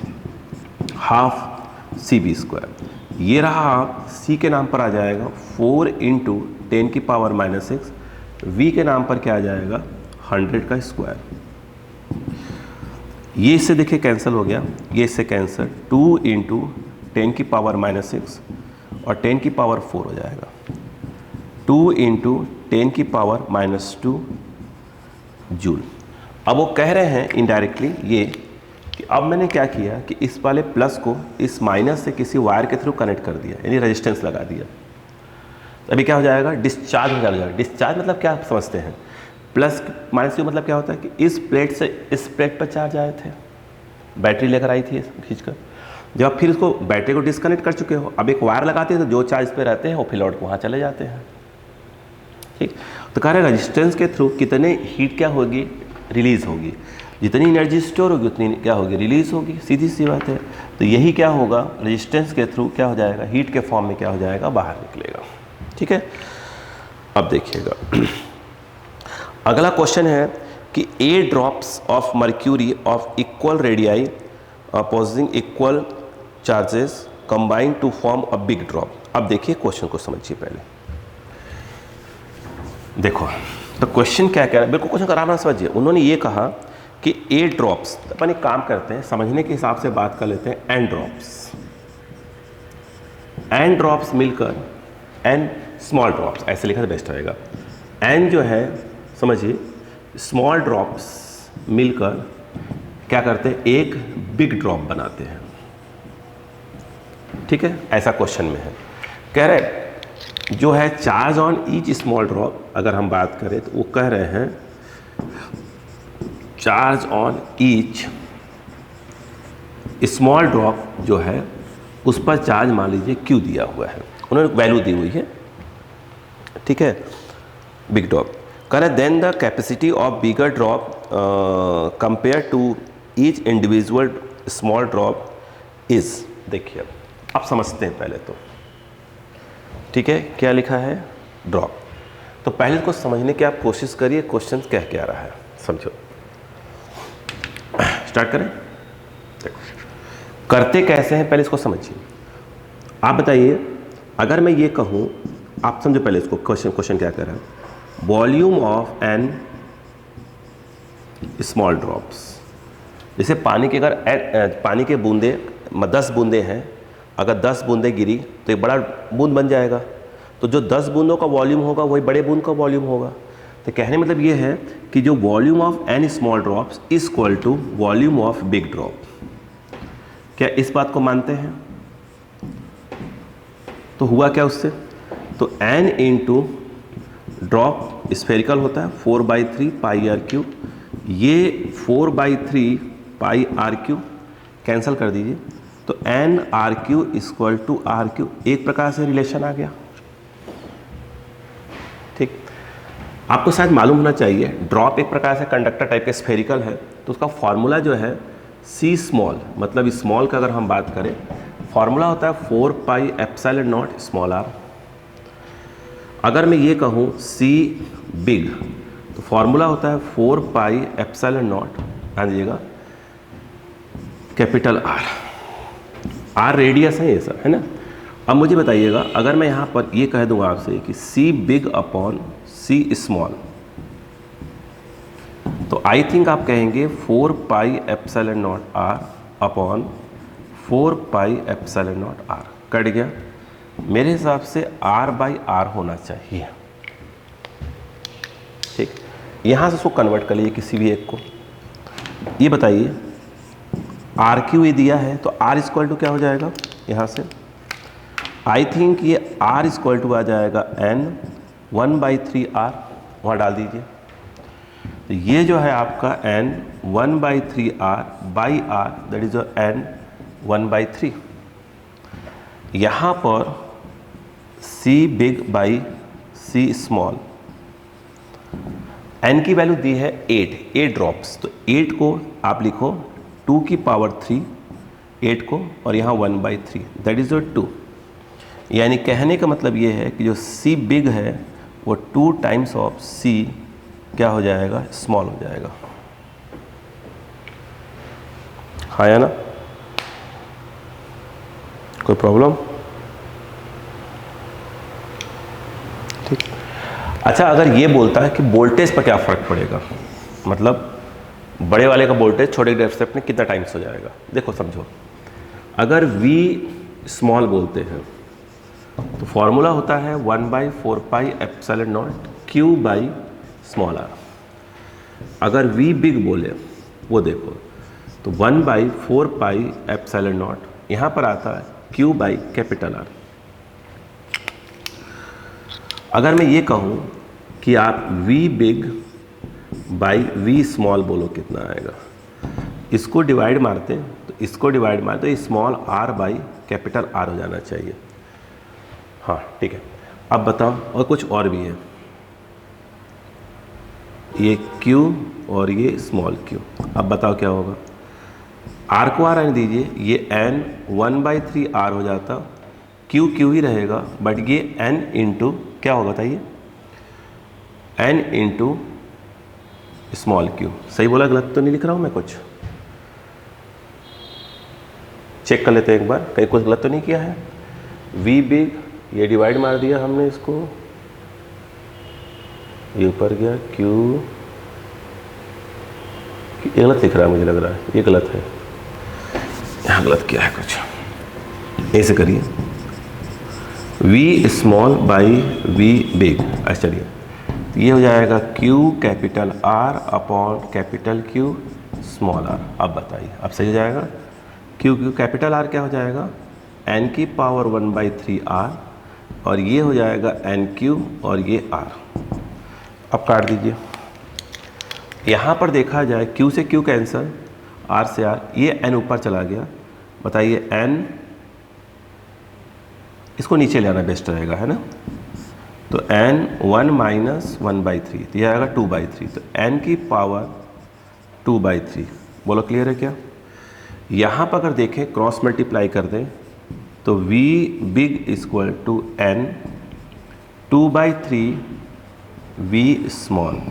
half C B square. ये रहा सी के नाम पर आ जाएगा 4 इंटू 10 की पावर -6, V के नाम पर क्या आ जाएगा 100 का स्क्वायर। ये इससे देखिए कैंसिल हो गया, ये इससे कैंसिल, 2 इंटू 10 की पावर -6 और 10 की पावर 4 हो जाएगा, 2 इंटू 10 की पावर -2 जूल। अब वो कह रहे हैं इनडायरेक्टली ये कि अब मैंने क्या किया कि इस वाले प्लस को इस माइनस से किसी वायर के थ्रू कनेक्ट कर दिया, यानी रेजिस्टेंस लगा दिया। अभी क्या हो जाएगा, डिस्चार्ज हो जाएगा। डिस्चार्ज मतलब क्या आप समझते हैं, प्लस माइनस क्यू मतलब क्या होता है कि इस प्लेट से इस प्लेट पर चार्ज आए थे, बैटरी लेकर आई थी खींचकर, जब आप फिर इसको बैटरी को डिस्कनेक्ट कर चुके हो, अब एक वायर लगाते हैं तो जो चार्ज पे रहते हैं वो फिर लौट वहाँ चले जाते हैं, ठीक। तो कह रहे हैं रजिस्टेंस के थ्रू कितने हीट क्या होगी, रिलीज होगी, जितनी एनर्जी स्टोर होगी उतनी क्या होगी, रिलीज होगी, सीधी सी बात है। तो यही क्या होगा, रजिस्टेंस के थ्रू क्या हो जाएगा, हीट के फॉर्म में क्या हो जाएगा, बाहर निकलेगा, ठीक है। अब देखिएगा अगला क्वेश्चन है कि a drops of mercury of equal radii opposing equal charges combine to form a big drop. अब देखिए क्वेश्चन को समझिए पहले, देखो तो क्वेश्चन क्या कह रहा है, बिल्कुल क्वेश्चन आराम से समझिए। उन्होंने ये कहा कि ए ड्रॉप्स, अपन एक काम करते हैं, समझने के हिसाब से बात कर लेते हैं, एन ड्रॉप्स, एन ड्रॉप्स मिलकर एन स्मॉल ड्रॉप्स, ऐसे लिखा तो बेस्ट रहेगा। एन जो है समझिए, स्मॉल ड्रॉप्स मिलकर क्या करते हैं, एक बिग ड्रॉप बनाते हैं, ठीक है। ऐसा क्वेश्चन में है, कह रहे जो है charge on each small drop, अगर हम बात करें तो वो कह रहे हैं charge on each small drop जो है उस पर चार्ज मान लीजिए क्यू दिया हुआ है, उन्होंने वैल्यू दी हुई है, ठीक है, बिग ड्रॉप। करें then the capacity of bigger drop compare to each individual small drop is. देखिए अब समझते हैं पहले तो, ठीक है, क्या लिखा है ड्रॉप। तो पहले इसको समझने की आप कोशिश करिए क्वेश्चन कह क्या रहा है, समझो। स्टार्ट करें। करते कैसे हैं पहले इसको समझिए। आप बताइए, अगर मैं ये कहूँ, आप समझो पहले इसको, क्वेश्चन क्या कर रहा है। Volume of N small drops, जैसे पानी के, अगर पानी के बूंदे 10 बूंदे हैं, अगर 10 बूंदे गिरी तो एक बड़ा बूंद बन जाएगा, तो जो 10 बूंदों का वॉल्यूम होगा वही बड़े बूंद का वॉल्यूम होगा। तो कहने मतलब ये है कि जो volume of N small drops is equal to volume of big drop. क्या इस बात को मानते हैं? तो हुआ क्या उससे, तो n इंटू ड्रॉप स्फेरिकल होता है 4/3 पाई आर क्यू, ये 4/3 पाई आर क्यू कैंसिल कर दीजिए, तो N R cube equal to R cube, एक प्रकार से रिलेशन आ गया। ठीक, आपको शायद मालूम होना चाहिए ड्रॉप एक प्रकार से कंडक्टर टाइप के स्फेरिकल है, तो उसका फॉर्मूला जो है सी स्मॉल, मतलब स्मॉल का अगर हम बात करें, फॉर्मूला होता है 4 pi epsilon naught small R. अगर मैं ये कहूँ सी बिग, तो फॉर्मूला होता है 4 पाई एप्सिलॉन नॉट, ध्यान दीजिएगा, कैपिटल आर। आर रेडियस है ये सब, है ना। अब मुझे बताइएगा, अगर मैं यहाँ पर ये कह दूंगा आपसे कि C big upon C small, तो आई थिंक आप कहेंगे 4 pi epsilon naught R upon 4 pi epsilon naught R. Cut गया। मेरे हिसाब से आर बाई आर होना चाहिए। ठीक, यहाँ से उसको कन्वर्ट कर लीजिए किसी भी एक को। ये बताइए, आर क्यू ये दिया है, तो आर इक्वल टू क्या हो जाएगा यहाँ से, आई थिंक ये आर इक्वल टू आ जाएगा n 1/3 आर, वहाँ डाल दीजिए। तो ये जो है आपका n 1/3 R by R, that is n 1/3। यहाँ पर c big by c small, n की वैल्यू दी है 8 ड्रॉप्स, तो 8 को आप लिखो 2 की पावर 3, 8 को, और यहाँ 1/3, दैट इज 2। यानी कहने का मतलब ये है कि जो c बिग है वो 2 टाइम्स ऑफ c क्या हो जाएगा, स्मॉल हो जाएगा। हाँ या ना, कोई प्रॉब्लम? ठीक। अच्छा, अगर ये बोलता है कि वोल्टेज पर क्या फ़र्क पड़ेगा, मतलब बड़े वाले का वोल्टेज छोटे डेस्कटॉप में कितना टाइम्स हो जाएगा। देखो समझो, अगर V स्मॉल बोलते हैं तो फॉर्मूला होता है 1/4 pi epsilon naught Q by small R. अगर V बिग बोले, वो देखो, तो 1/4 पाई एप्सिलॉन नॉट, यहाँ पर आता है Q बाई कैपिटल आर। अगर मैं ये कहूँ कि आप V big by V small बोलो, कितना आएगा, इसको डिवाइड मारते हैं, तो इसको डिवाइड मारते, तो small r by capital R हो जाना चाहिए। हाँ ठीक है। अब बताओ, और कुछ और भी है, ये Q और ये स्मॉल q, अब बताओ क्या होगा। R को R आने दीजिए, ये n 1/3 R हो जाता, Q Q ही रहेगा, बट ये n इंटू क्या होगा बताइए, n इंटू स्मॉल q। सही बोला, गलत तो नहीं लिख रहा हूँ मैं कुछ? चेक कर लेते हैं एक बार, कहीं कुछ गलत तो नहीं किया है। V बिग, ये डिवाइड मार दिया हमने इसको, ये ऊपर गया Q, ये गलत लिख रहा है मुझे लग रहा है, ये गलत है, यहाँ गलत किया है कुछ। ऐसे करिए, V small by V big, अच्छा चलिए, ये हो जाएगा Q capital R upon capital Q small r। अब बताइए, अब सही हो जाएगा। Q कैपिटल R क्या हो जाएगा, n की पावर 1/3 R, और ये हो जाएगा NQ और ये R। अब काट दीजिए। यहाँ पर देखा जाए Q से Q कैंसिल, R से R, ये n ऊपर चला गया। बताइए n, इसको नीचे ले आना बेस्ट रहेगा, है ना। तो n 1 माइनस 1/3, तो यह आएगा 2/3, तो n की पावर 2/3। बोलो क्लियर है क्या? यहाँ पर अगर देखें क्रॉस मल्टीप्लाई कर दें तो v big equal to n 2/3 v small.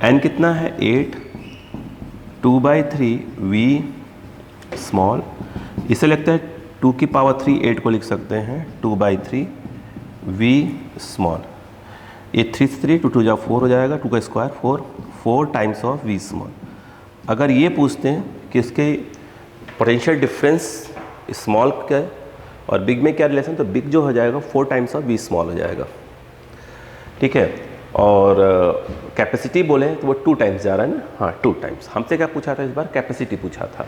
n कितना है 8, 2/3 v स्मॉल। इसे लगता है 2 की पावर 3 8 को लिख सकते हैं 2/3 v स्मॉल। ये 3 से 3 2 2 जा 4 हो जाएगा, 2 का square 4 times of v small. अगर ये पूछते हैं कि इसके पोटेंशियल डिफरेंस स्मॉल का और बिग में क्या रिलेशन, तो बिग जो हो जाएगा 4 टाइम्स ऑफ v स्मॉल हो जाएगा। ठीक है, और कैपेसिटी बोले तो वो 2 टाइम्स जा रहा है ना, हाँ 2 टाइम्स। हमसे क्या पूछा था इस बार? कैपेसिटी पूछा था।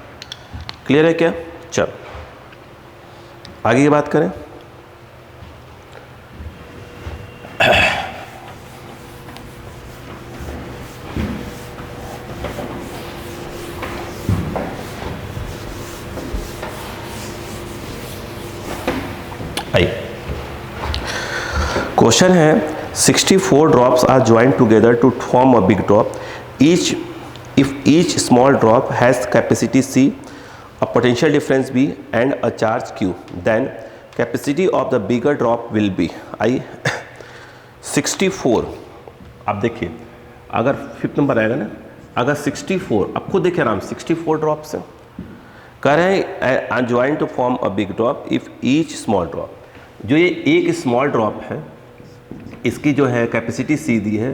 क्लियर है क्या? चलो आगे की बात करें। क्वेश्चन है 64 drops are joined together to form a big drop. If each small drop has capacity C, a potential difference B and a charge Q, then capacity of the bigger drop will be I 64। अब देखिए अगर 5th number आएगा ना, अगर 64, अब खुद देखिए आराम, 64 ड्रॉप्स हैं, कह रहे हैं join to form a big drop if each small drop. जो ये एक स्मॉल ड्रॉप है इसकी जो है कैपेसिटी C दी है,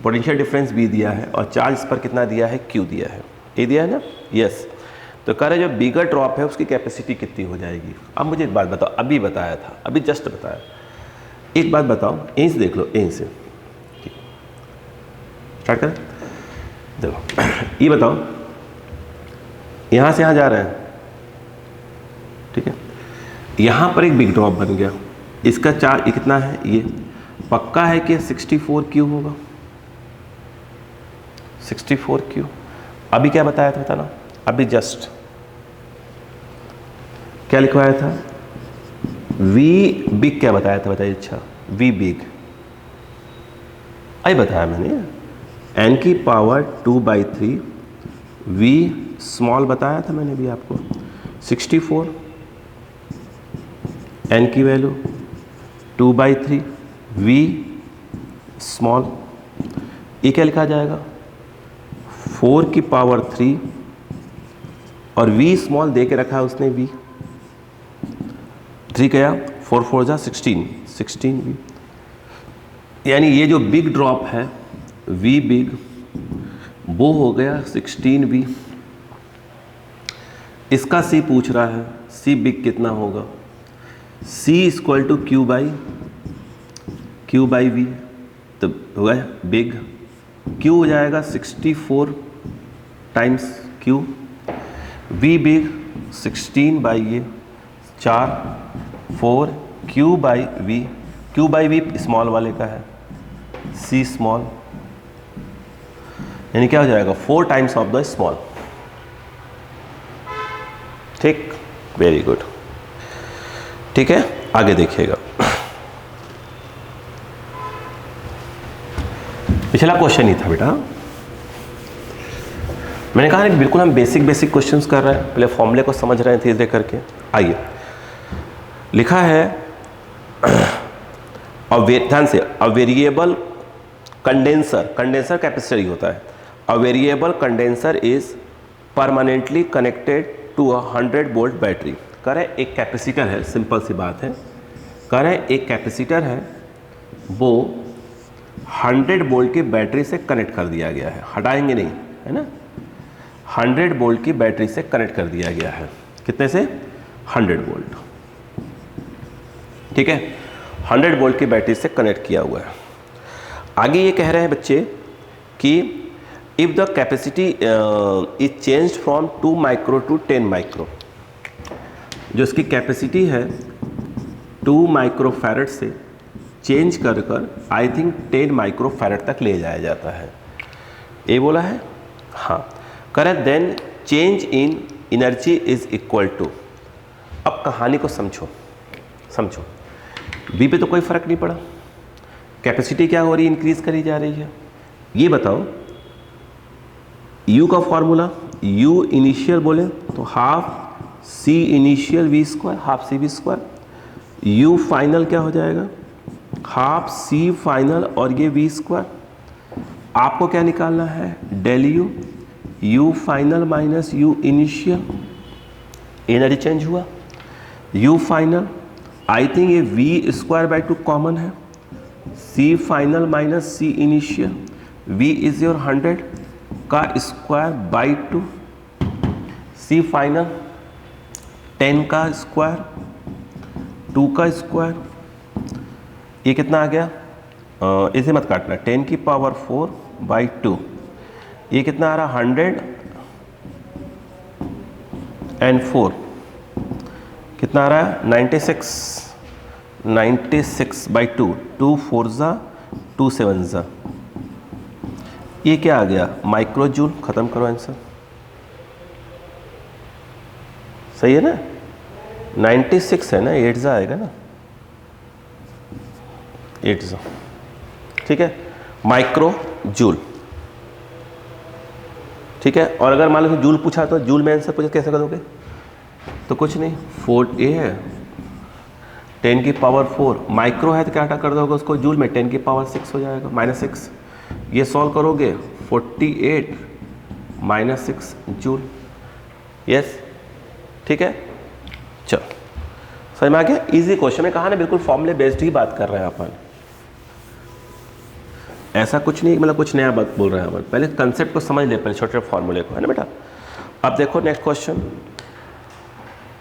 पोटेंशियल डिफरेंस B दिया है और चार्ज इस पर कितना दिया है Q दिया है, ये दिया है ना, यस। तो कह रहे जो बिगर ड्रॉप है उसकी कैपेसिटी कितनी हो जाएगी। अब मुझे एक बात बताओ, अभी बताया था, अभी जस्ट बताया, एक बात बताओ, यहीं से देख लो, यहीं से स्टार्ट करें। देखो ये बताओ, यहाँ से यहाँ जा रहे हैं, ठीक है, यहाँ पर एक बिग ड्रॉप बन गया, इसका चार्ज ये कितना है, ये पक्का है कि 64 क्यू होगा, 64 क्यू। अभी क्या बताया था ना, अभी जस्ट क्या लिखवाया था, V बिग क्या बताया था, बताइए। अच्छा V बिग आई बताया मैंने, n की पावर 2/3 V स्मॉल बताया था मैंने भी आपको, 64 n की वैल्यू 2/3 V स्मॉल, ये क्या लिखा जाएगा 4 की पावर 3 और V स्मॉल दे के रखा है उसने, V 3 गया 4 4 जा 16 V, यानी ये जो बिग ड्रॉप है V बिग वो हो गया 16 V। इसका C पूछ रहा है, C बिग कितना होगा, C equal to Q by V, तो होगा बिग Q हो जाएगा 64 times Q, V big 16 by ये 4 Q बाई V स्मॉल वाले का है, C स्मॉल, यानी क्या हो जाएगा 4 टाइम्स ऑफ द स्मॉल। ठीक, वेरी गुड। ठीक है, आगे देखिएगा। पिछला क्वेश्चन ही था बेटा, मैंने कहा नहीं बिल्कुल हम बेसिक क्वेश्चंस कर रहे हैं, पहले फॉर्मूले को समझ रहे हैं धीरे धीरे करके। आइए, लिखा है ध्यान से, अ वेरिएबल कंडेंसर कैपेसिटर ही होता है। A variable condenser is permanently connected to a 100 volt battery. कह रहे एक कैपेसिटर है, सिंपल सी बात है, कह रहे एक कैपेसिटर है वो 100 वोल्ट की बैटरी से कनेक्ट कर दिया गया है, हटाएंगे नहीं, है ना, 100 वोल्ट की बैटरी से कनेक्ट कर दिया गया है। कितने से? 100 वोल्ट। ठीक है, 100 वोल्ट की बैटरी से कनेक्ट किया हुआ है। आगे ये कह रहे हैं बच्चे कि if the capacity is change from 2 micro to 10 micro, जो इसकी कैपेसिटी है 2 माइक्रो फैरेड से चेंज कर आई थिंक 10 माइक्रो फैरेड तक ले जाया जाता है, ये बोला है। हाँ, करें then change in energy is equal to. अब कहानी को समझो, V पे तो कोई फ़र्क नहीं पड़ा, कैपेसिटी क्या हो रही है, इंक्रीज करी जा रही है। ये बताओ U का फॉर्मूला, U इनिशियल बोले तो half C initial V square, half C V square. U final क्या हो जाएगा, हाफ सी फाइनल और ये वी स्क्वायर। आपको क्या निकालना है, del U, U final minus U initial, energy change हुआ। U फाइनल, आई थिंक ये वी स्क्वायर बाई 2 कॉमन है, C final minus C initial, V is your 100 का स्क्वायर बाई 2, C फाइनल 10 का square, 2 का स्क्वायर, ये कितना आ गया, इसे मत काटना, 10 की पावर 4 बाई 2, ये कितना आ रहा 100 एंड 4 कितना आ रहा है 96 बाई 2, 2 4 ज़ा 2 7 ज़ा, ये क्या आ गया माइक्रो जूल। खत्म करो आंसर, सही है ना, 96 है ना, 8 ज़ा आएगा ना, 8 ज़ा, ठीक है, माइक्रो जूल, ठीक है। और अगर मान लो जूल पूछा तो जूल में आंसर पूछा कैसे करोगे, तो कुछ नहीं, 4 ए है 10 की पावर 4, माइक्रो है तो क्या कर दोगे उसको जूल में, 10 की पावर 6 हो जाएगा -6, ये सॉल्व करोगे 48 -6 जूल, यस, ठीक है। चलो समझ में आ गया, इजी क्वेश्चन में कहा ना, बिल्कुल फॉर्मूले बेस्ड ही बात कर रहे हैं अपन, ऐसा कुछ नहीं मतलब कुछ नया बात बोल रहे हैं अपन, पहले कंसेप्ट को समझ ले, पहले छोटे छोटे फॉर्मूले को, है ना बेटा। अब देखो नेक्स्ट क्वेश्चन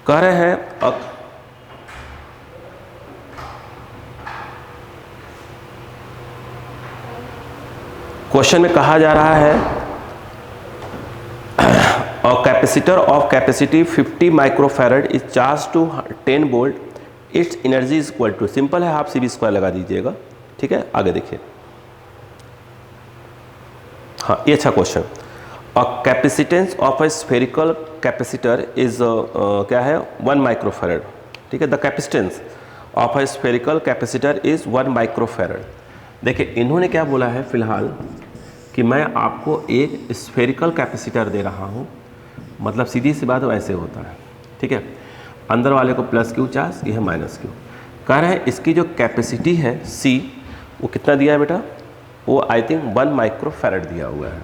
कह रहे हैं, क्वेश्चन में कहा जा रहा है a capacitor of capacity 50 microfarad is charge to 10 volt, its energy is equal to, simple है, हाफ सी वी स्क्वायर लगा दीजिएगा, ठीक है। आगे देखिए, हाँ ये अच्छा question, a capacitance of a spherical capacitor is क्या है 1 माइक्रोफैरड, ठीक है। The capacitance of a spherical capacitor is 1 microfarad. देखिए इन्होंने क्या बोला है फिलहाल कि मैं आपको एक स्फेरिकल कैपेसिटर दे रहा हूँ, मतलब सीधी सी बात वैसे होता है, ठीक है, अंदर वाले को प्लस क्यू चार्ज, ये है माइनस क्यू। कह रहे हैं इसकी जो कैपेसिटी है C, वो कितना दिया है बेटा, वो आई थिंक 1 माइक्रोफैरड दिया हुआ है,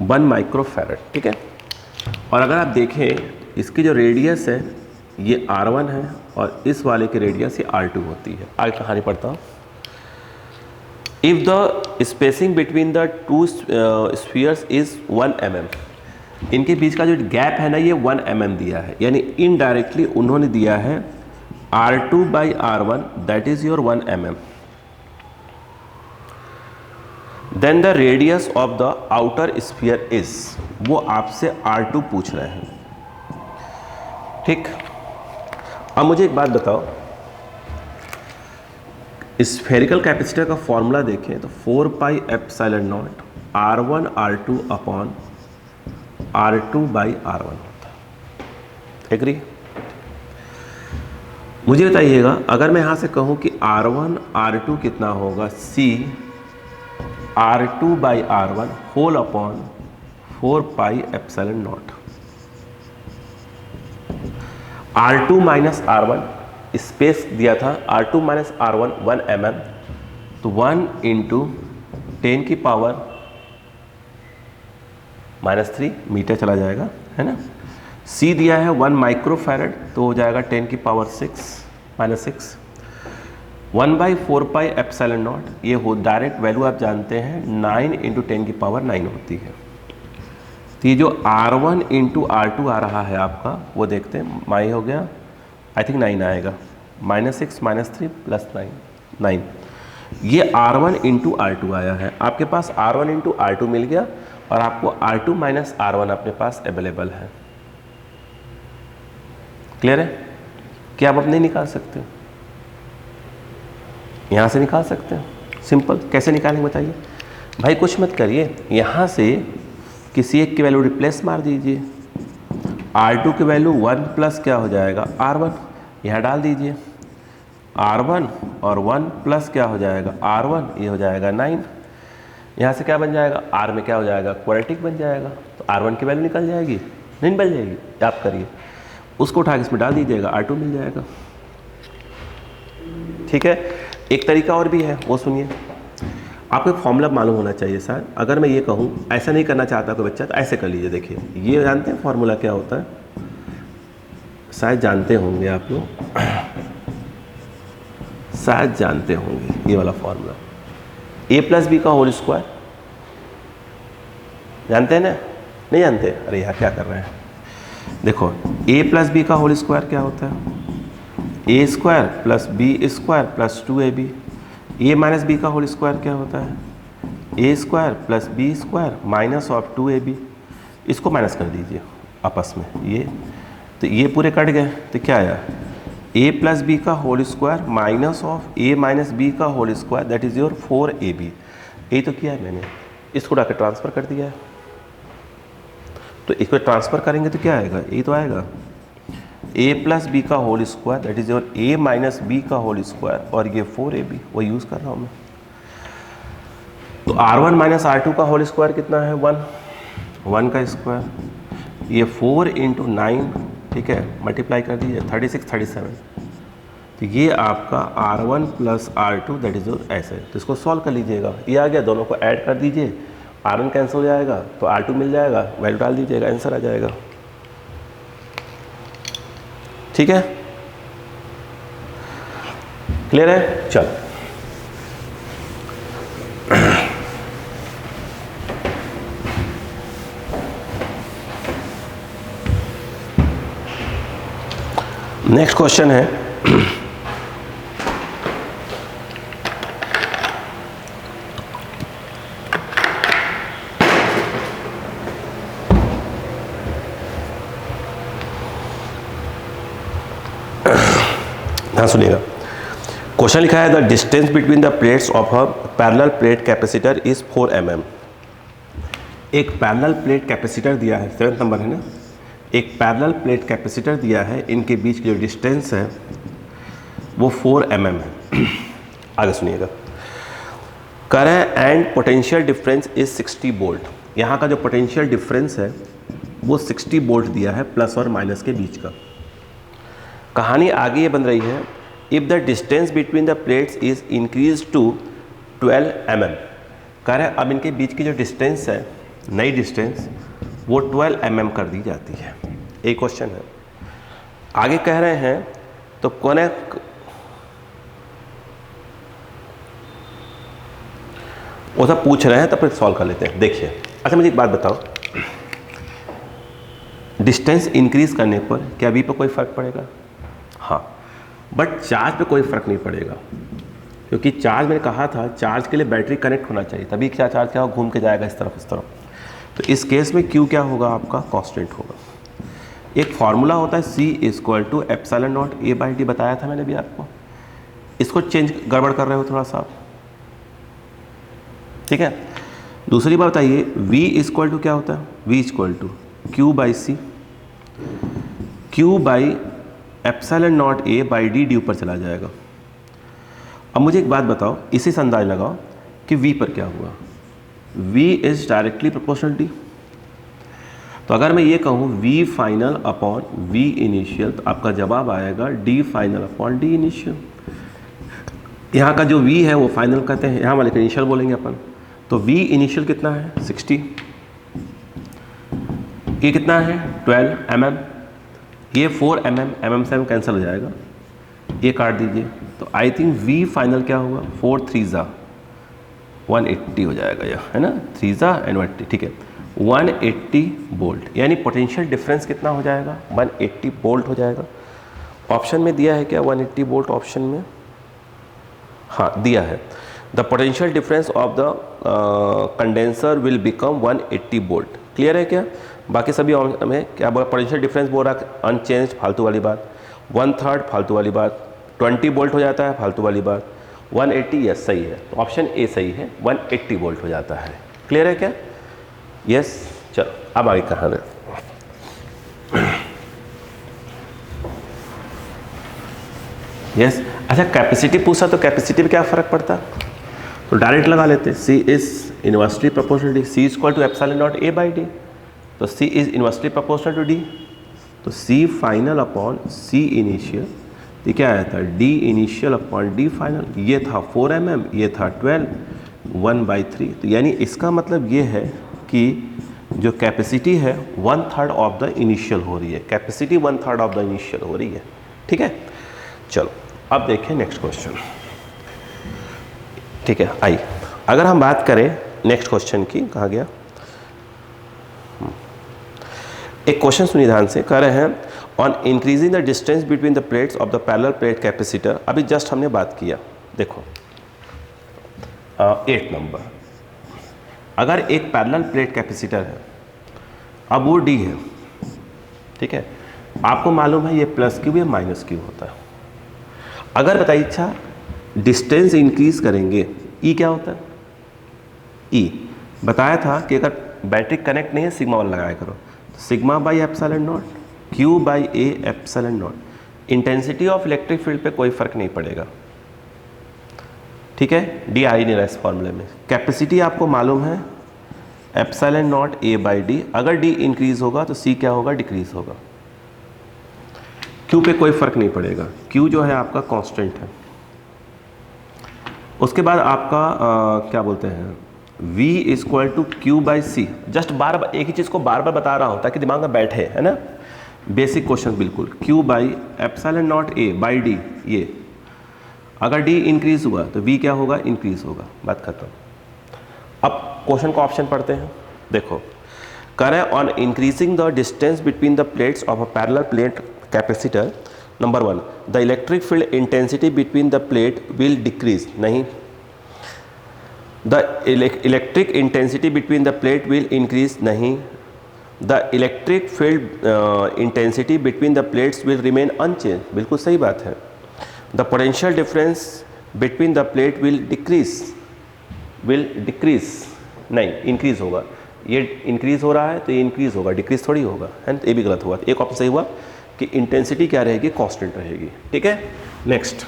1 माइक्रोफैरड, ठीक है। और अगर आप देखें इसकी जो रेडियस है ये R1 है और इस वाले की रेडियस ये R2 होती है। आगे कहानी पढ़ता हूँ, if the spacing between the two spheres is 1 mm, इनके बीच का जो गैप है ना ये 1 mm दिया है, यानी इनडायरेक्टली उन्होंने दिया है R2 by R1 that is your 1 mm, then the radius of the outer sphere is, वो आपसे R2 पूछ रहे हैं, ठीक। अब मुझे एक बात बताओ, स्फेरिकल कैपेसिटर का फॉर्मूला देखें तो 4 pi epsilon not R1 R2 upon R2 by R1 होता है, एग्री। मुझे बताइएगा अगर मैं यहाँ से कहूँ कि R1 R2 कितना होगा, C R2 by R1 whole upon 4 pi epsilon naught, R2 minus R1 space दिया था, R2 माइनस R1 1 mm, तो 1 इंटू 10 की पावर -3 मीटर चला जाएगा, है ना। C दिया है 1 माइक्रोफैरड, तो हो जाएगा 10 की power 6 1 by 4 pi epsilon not, ये हो डायरेक्ट वैल्यू आप जानते हैं 9 इंटू 10 की पावर 9 होती है। तो ये जो R1 इंटू R2 आ रहा है आपका, वो देखते हैं, माई हो गया आई थिंक 9 आएगा, -6 -3 प्लस 9, ये R1 इंटू R2 आया है, आपके पास R1 इंटू R2 मिल गया और आपको R2 माइनस R1 अपने पास अवेलेबल है। क्लियर है, क्या आप अब नहीं निकाल सकते, यहाँ से निकाल सकते हैं, सिंपल। कैसे निकालेंगे बताइए भाई, कुछ मत करिए, यहाँ से किसी एक की वैल्यू रिप्लेस मार दीजिए, R2 की वैल्यू 1 प्लस क्या हो जाएगा R1, यहाँ डाल दीजिए, R1 और 1 प्लस क्या हो जाएगा R1, ये हो जाएगा 9। यहाँ से क्या बन जाएगा, R में क्या हो जाएगा, क्वाड्रेटिक बन जाएगा, तो R1 की वैल्यू निकल जाएगी, नहीं निकल जाएगी, आप करिए, उसको उठा के इसमें डाल दीजिएगा, R2 मिल जाएगा। ठीक है, एक तरीका और भी है, वो सुनिए। आपको एक फॉर्मूला मालूम होना चाहिए सर। अगर मैं ये कहूँ ऐसा नहीं करना चाहता कोई बच्चा, तो ऐसे कर लीजिए। देखिए, ये जानते हैं फॉर्मूला क्या होता है, शायद जानते होंगे आप लोग, शायद जानते होंगे ये वाला फॉर्मूला, a प्लस बी का होल स्क्वायर। जानते हैं ना, नहीं जानते? अरे यार क्या कर रहे हैं। देखो, a प्लस बी का होल स्क्वायर क्या होता है, a square plus b square plus 2ab। a minus b का होल स्क्वायर क्या होता है, a square plus b square minus of 2ab। इसको माइनस कर दीजिए आपस में, ये तो ये पूरे कट गए, तो क्या आया, a प्लस बी का whole square minus of a minus b का whole square, that is your 4ab। ये तो किया है मैंने, इसको डाके ट्रांसफ़र कर दिया है, तो इसको ट्रांसफ़र करेंगे तो क्या आएगा, ये तो आएगा a प्लस बी का whole square, that is your a minus b का होल स्क्वायर, और ये 4ab, वो यूज़ कर रहा हूँ मैं। तो R1 माइनस R2 का होल स्क्वायर कितना है, 1 का स्क्वायर, ये 4 × 9, ठीक है, मल्टीप्लाई कर दीजिए, 36 37। तो ये आपका R1 plus R2 that is ऐसे, तो इसको सॉल्व कर लीजिएगा, ये आ गया, दोनों को ऐड कर दीजिए, R1 कैंसिल हो जाएगा तो R2 मिल जाएगा, वैल्यू डाल दीजिएगा, आंसर आ जाएगा। ठीक है, क्लियर है? चल, नेक्स्ट क्वेश्चन है, हाँ सुनिएगा। क्वेश्चन लिखा है, the distance between the plates of a parallel plate capacitor is 4 mm। एक पैरेलल प्लेट कैपेसिटर दिया है, 7 नंबर है ना, एक पैरेलल प्लेट कैपेसिटर दिया है, इनके बीच की जो डिस्टेंस है वो 4 mm है। आगे सुनिएगा, current and potential difference is 60 volt. यहाँ का जो पोटेंशियल डिफरेंस है वो 60 वोल्ट दिया है, प्लस और माइनस के बीच का। कहानी आगे ये बन रही है, if the distance between the plates is increase to 12 mm। कह रहे हैं अब इनके बीच की जो डिस्टेंस है, नई डिस्टेंस, वो 12 mm कर दी जाती है। एक क्वेश्चन है, आगे कह रहे हैं तो कौन है, वो सब पूछ रहे हैं तो फिर सॉल्व कर लेते हैं। देखिए, अच्छा मुझे एक बात बताओ, डिस्टेंस इंक्रीज करने पर क्या v पर कोई फ़र्क पड़ेगा? हाँ, बट चार्ज पे कोई फ़र्क नहीं पड़ेगा, क्योंकि चार्ज मैंने कहा था स्चार्ज के लिए बैटरी कनेक्ट होना चाहिए, तभी क्या चार्ज क्या घूम के जाएगा इस तरफ इस तरफ। तो इस केस में Q क्या होगा, आपका कांस्टेंट होगा। एक फार्मूला होता है C = ε0 A/d, बताया था मैंने भी आपको, इसको चेंज गड़बड़ कर रहे हो थोड़ा सा, ठीक है। दूसरी बात बताइए, V क्या होता है, V = Q/C, Q/ε0 A/d ऊपर चला जाएगा। अब मुझे एक बात बताओ, इसी से अंदाज लगाओ कि V पर क्या हुआ, V is directly proportional D। तो अगर मैं ये कहूँ V final upon V initial, तो आपका जवाब आएगा D final upon D initial. यहाँ का जो V है वो फाइनल कहते हैं, यहाँ वाले का इनिशियल बोलेंगे अपन। तो V इनिशियल कितना है, 60, ये कितना है 12 mm, ये 4 mm से कैंसिल हो जाएगा, ये काट दीजिए, तो आई थिंक V फाइनल क्या होगा, 4 3 180 हो जाएगा, यह है ना, 3 एंड 180, ठीक है, 180 वोल्ट, यानी पोटेंशियल डिफरेंस कितना हो जाएगा, 180 वोल्ट हो जाएगा। ऑप्शन में दिया है क्या 180 वोल्ट, ऑप्शन में हाँ दिया है, the potential difference of the condenser will become 180 volt. Clear है क्या? बाकी सभी में क्या पोटेंशियल डिफरेंस बोल रहा है, अनचेंज, फालतू वाली बात, 1/3 फालतू वाली बात, 20 वोल्ट हो जाता है, फालतू वाली बात, 180 यस सही है, तो ऑप्शन ए सही है, 180 वोल्ट हो जाता है। क्लियर है क्या? यस, चलो अब आगे कहानी। यस, अच्छा कैपेसिटी पूछा तो कैपेसिटी में क्या फ़र्क पड़ता, तो डायरेक्ट लगा लेते, C is inversely proportional to D, C is equal to epsilon naught A by D, तो C is inversely proportional to D, तो C final upon C initial, ये क्या आया था D initial upon D final, ये था 4 mm, ये था 12, 1/3, तो यानी इसका मतलब ये है कि जो कैपेसिटी है 1/3 ऑफ द इनिशियल हो रही है, कैपेसिटी 1/3 ऑफ द इनिशियल हो रही है, ठीक है। चलो अब देखें नेक्स्ट क्वेश्चन, ठीक है। आई अगर हम बात करें नेक्स्ट क्वेश्चन की, कहाँ गया, एक क्वेश्चन सुनिए ध्यान से, कह रहे हैं on increasing the distance between the plates of the parallel plate capacitor, अभी जस्ट हमने बात किया, देखो 8 नंबर, अगर एक पैरेलल प्लेट कैपेसिटर है, अब वो D है, ठीक है, आपको मालूम है ये प्लस क्यू या माइनस क्यू होता है, अगर बताइए अच्छा डिस्टेंस इंक्रीज करेंगे E क्या होता है, E बताया था कि अगर बैटरी कनेक्ट नहीं है सिग्मा 1 लगाया करो, तो sigma by epsilon naught Q by A epsilon not, intensity of electric field पे कोई फर्क नहीं पड़ेगा, ठीक है, D आ ही नहीं रहा इस फॉर्मूले में। कैपेसिटी आपको मालूम है epsilon naught A by D, अगर D इंक्रीज होगा तो C क्या होगा, डिक्रीज होगा, Q पे कोई फर्क नहीं पड़ेगा, Q जो है आपका कांस्टेंट है। उसके बाद आपका क्या बोलते हैं V is equal to Q by C, just बार बार एक ही चीज़ को बार बार बता रहा हूँ ताकि दिमाग में बैठे, है ना, बेसिक क्वेश्चन बिल्कुल, Q by epsilon naught A by D, ये अगर D इंक्रीज हुआ तो V क्या होगा, इंक्रीज होगा, बात खत्म। अब क्वेश्चन को ऑप्शन पढ़ते हैं, देखो कह रहे हैं on increasing the distance between the plates of a parallel plate capacitor, number 1 the electric field intensity between the plate will decrease, नहीं, the electric intensity between the plate will increase, नहीं, the electric field intensity between the plates will remain unchange, बिल्कुल सही बात है, the potential difference between the plate will decrease, नहीं increase होगा, ये increase हो रहा है तो ये इंक्रीज होगा, डिक्रीज थोड़ी होगा, है ना, ये भी गलत हुआ, एक ऑप्शन सही हुआ कि इंटेंसिटी क्या रहेगी, कांस्टेंट रहेगी, ठीक है। नेक्स्ट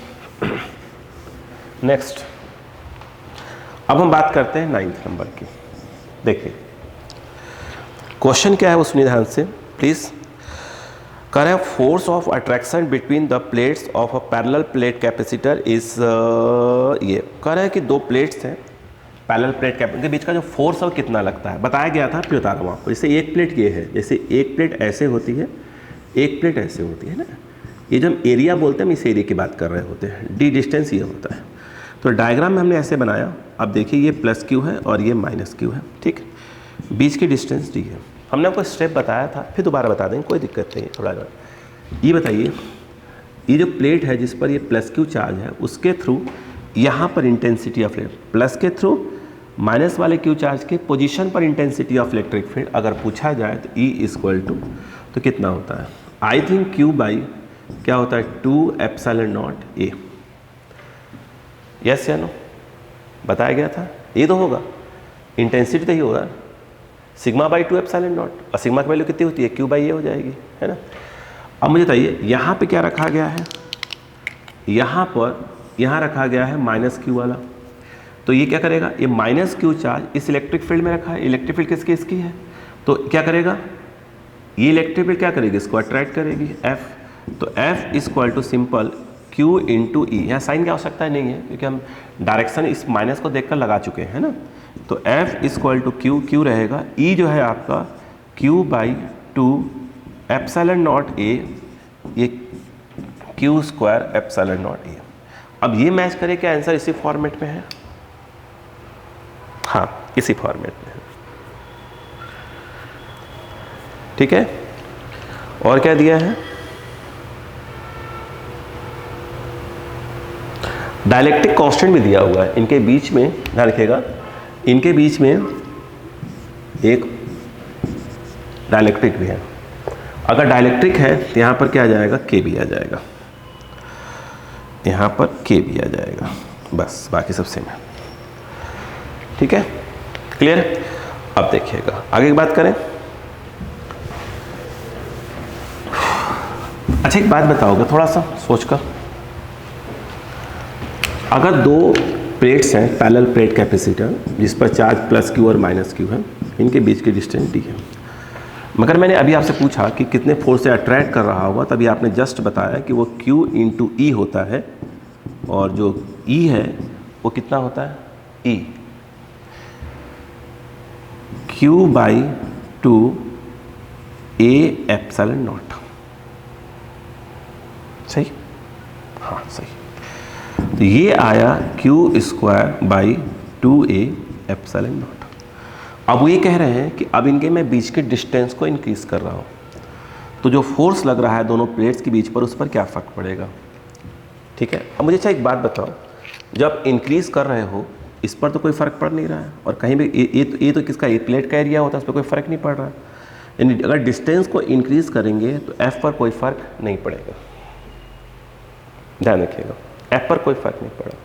अब हम बात करते हैं 9th नंबर की, देखिए क्वेश्चन क्या है वो सुनिए ध्यान से प्लीज। कह रहे हैं force of attraction between the plates of a parallel plate capacitor is, ये कह रहे हैं कि दो प्लेट्स हैं पैरेलल प्लेट कैपेसिटर के बीच का जो फोर्स है वो कितना लगता है, बताया गया था, फिर बता रहा हूँ आपको। जैसे एक प्लेट ये है, जैसे एक प्लेट ऐसे होती है, एक प्लेट ऐसे होती है ना, ये जो हम एरिया बोलते हैं हम इस एरिया की बात कर रहे होते हैं, D डिस्टेंस ये होता है, तो डायग्राम में हमने ऐसे बनाया, अब देखिए ये प्लस क्यू है और ये माइनस क्यू है, ठीक, बीच की डिस्टेंस D है, हमने आपको स्टेप बताया था, फिर दोबारा बता देंगे, कोई दिक्कत नहीं है, थोड़ा ये बताइए, ये जो प्लेट है जिस पर ये प्लस क्यू चार्ज है उसके थ्रू यहाँ पर इंटेंसिटी ऑफ प्लस के थ्रू माइनस वाले क्यू चार्ज के पोजीशन पर इंटेंसिटी ऑफ इलेक्ट्रिक फील्ड अगर पूछा जाए तो E इक्वल टू, तो कितना होता है, आई थिंक Q बाई क्या होता है 2 एप्सिलॉन नॉट A, यस या नो, बताया गया था, ये तो होगा, इंटेंसिटी तो ही होगा, सिग्मा बाई 2 एप्सिलॉन नॉट, और सिग्मा की वैल्यू कितनी होती है, Q बाई A हो जाएगी, है ना। अब मुझे बताइए यहाँ पे क्या रखा गया है, यहाँ रखा गया है माइनस क्यू वाला, तो ये क्या करेगा, ये माइनस क्यू चार्ज इस इलेक्ट्रिक फील्ड में रखा है, इलेक्ट्रिक फील्ड किसकी, इसकी है, तो क्या करेगा, ये इलेक्ट्रिक फील्ड क्या करेगी, इसको अट्रैक्ट करेगी F, तो F equal to simple Q into E, यहाँ साइन की आवश्यकता नहीं है क्योंकि हम डायरेक्शन इस माइनस को देखकर लगा चुके हैं ना, तो F इक्वल टू Q रहेगा, E जो है आपका Q by 2 epsilon naught A, ये Q square epsilon naught A। अब ये मैच करे क्या आंसर इसी फॉर्मेट में है, हाँ इसी फॉर्मेट में है, ठीक है। और क्या दिया है, डायलेक्ट्रिक कांस्टेंट भी दिया हुआ है, इनके बीच में ध्यान रखिएगा, इनके बीच में एक डायलेक्ट्रिक भी है, अगर डायलेक्ट्रिक है तो यहाँ पर क्या आ जाएगा, K भी आ जाएगा, यहाँ पर K भी आ जाएगा, बस बाकी सब सेम है, ठीक है, क्लियर। अब देखिएगा आगे की बात करें। अच्छा एक बात बताओगे थोड़ा सा सोचकर, अगर दो प्लेट्स हैं पैरेलल प्लेट कैपेसिटर जिस पर चार्ज प्लस क्यू और माइनस क्यू है, इनके बीच की डिस्टेंस डी है, मगर मैंने अभी आपसे पूछा कि कितने फोर्स से अट्रैक्ट कर रहा होगा, तभी आपने जस्ट बताया कि वो Q इंटू ई होता है और जो E है वो कितना होता है E Q by 2 A epsilon not. सही, हाँ सही। तो ये आया Q square by 2A epsilon not. अब वो ये कह रहे हैं कि अब इनके मैं बीच के डिस्टेंस को इंक्रीज कर रहा हूँ, तो जो फोर्स लग रहा है दोनों प्लेट्स के बीच पर उस पर क्या फ़र्क पड़ेगा। ठीक है, अब मुझे अच्छा एक बात बताओ, जब इंक्रीज कर रहे हो इस पर तो कोई फ़र्क पड़ नहीं रहा है, और कहीं भी ये तो किसका एक प्लेट का एरिया होता है, उस पर कोई फ़र्क नहीं पड़ रहा है। यानी अगर डिस्टेंस को इंक्रीज करेंगे तो F पर कोई फ़र्क नहीं पड़ेगा, ध्यान रखिएगा, F पर कोई फ़र्क नहीं पड़ा।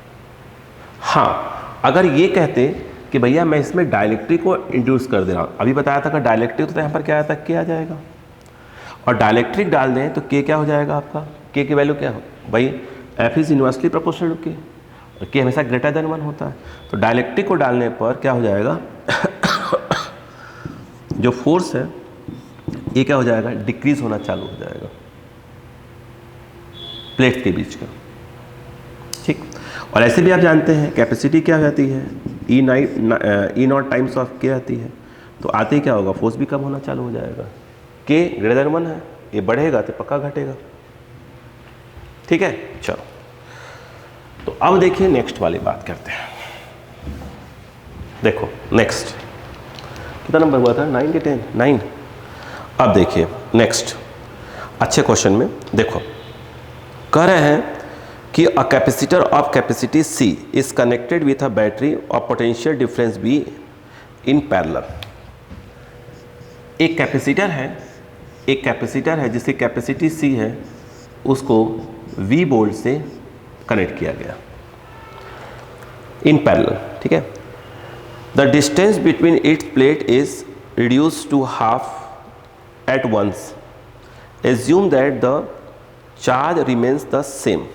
हाँ, अगर ये कहते कि भैया मैं इसमें डाइलेक्ट्रिक को इंट्रोड्यूस कर दे रहा हूँ, अभी बताया था कि डाइलेक्ट्रिक तो यहाँ पर क्या आता है, K आ जाएगा, और डाइलेक्ट्रिक डाल दें तो K क्या हो जाएगा आपका, K की वैल्यू क्या हो भाई, F is inversely proportional to K, और K हमेशा ग्रेटर देन 1 होता है। तो डाइलेक्ट्रिक को डालने पर क्या हो जाएगा जो फोर्स है ये क्या हो जाएगा, डिक्रीज होना चालू हो जाएगा प्लेट के बीच का। ठीक, और ऐसे भी आप जानते हैं कैपेसिटी क्या हो जाती है, ई नॉट टाइम्स ऑफ के आती है, तो आते ही क्या होगा, फोर्स भी कम होना चालू हो जाएगा। के ग्रेटर देन 1 है, ये बढ़ेगा तो पक्का घटेगा। ठीक है, चलो तो अब देखिए नेक्स्ट वाली बात करते हैं। देखो नेक्स्ट कितना नंबर हुआ था, 9 के 10, 9। अब देखिए नेक्स्ट अच्छे क्वेश्चन में देखो, कह रहे हैं कि अ capacitor of capacity C is connected with a battery of potential difference B in parallel. एक कैपेसिटर है जिसकी कैपेसिटी C है, उसको V वोल्ट से कनेक्ट किया गया इन पैरेलल। ठीक है, the distance between its plate is reduce to half at once, assume that the charge remains the same.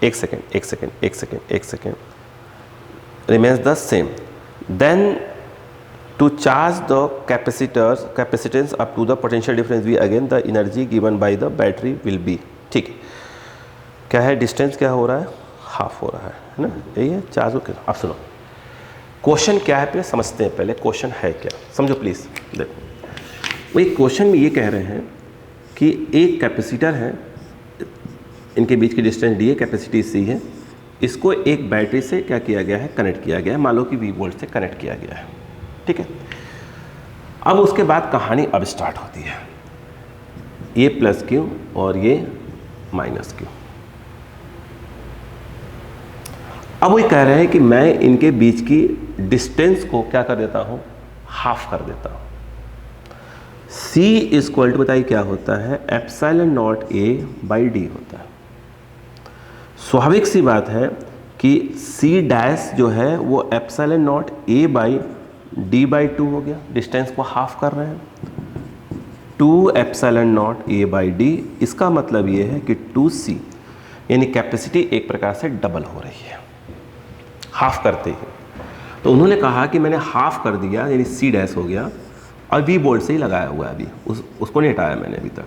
एक second remains the same, then to charge the capacitance up to the potential difference V, again the energy given by the battery will be। ठीक है, क्या है distance, क्या हो रहा है, half हो रहा है ना, यही है चार्ज को। अब सुनो क्वेश्चन क्या है, पहले समझते हैं, पहले क्वेश्चन है क्या, समझो प्लीज़। देखो वही क्वेश्चन में ये कह रहे हैं कि एक कैपेसिटर है, इनके बीच की डिस्टेंस डी है, कैपेसिटी सी है, इसको एक बैटरी से क्या किया गया है, कनेक्ट किया गया है, मान लो कि V वोल्ट से कनेक्ट किया गया है। ठीक है, अब उसके बाद कहानी अब स्टार्ट होती है, ये प्लस क्यू और ये माइनस क्यू। अब वो कह रहे हैं कि मैं इनके बीच की डिस्टेंस को क्या कर देता हूँ, हाफ कर देता हूँ। C इक्वल टू बताइए क्या होता है, epsilon naught A by D होता है। स्वाभाविक सी बात है कि C डैश जो है वो epsilon naught A by D by 2 हो गया, डिस्टेंस को हाफ कर रहे हैं, 2 epsilon naught A by D. इसका मतलब ये है कि 2C यानी कैपेसिटी एक प्रकार से डबल हो रही है हाफ करते ही। तो उन्होंने कहा कि मैंने हाफ कर दिया यानी C डैश हो गया, और V वोल्ट से ही लगाया हुआ है अभी, उसको नहीं हटाया मैंने अभी तक।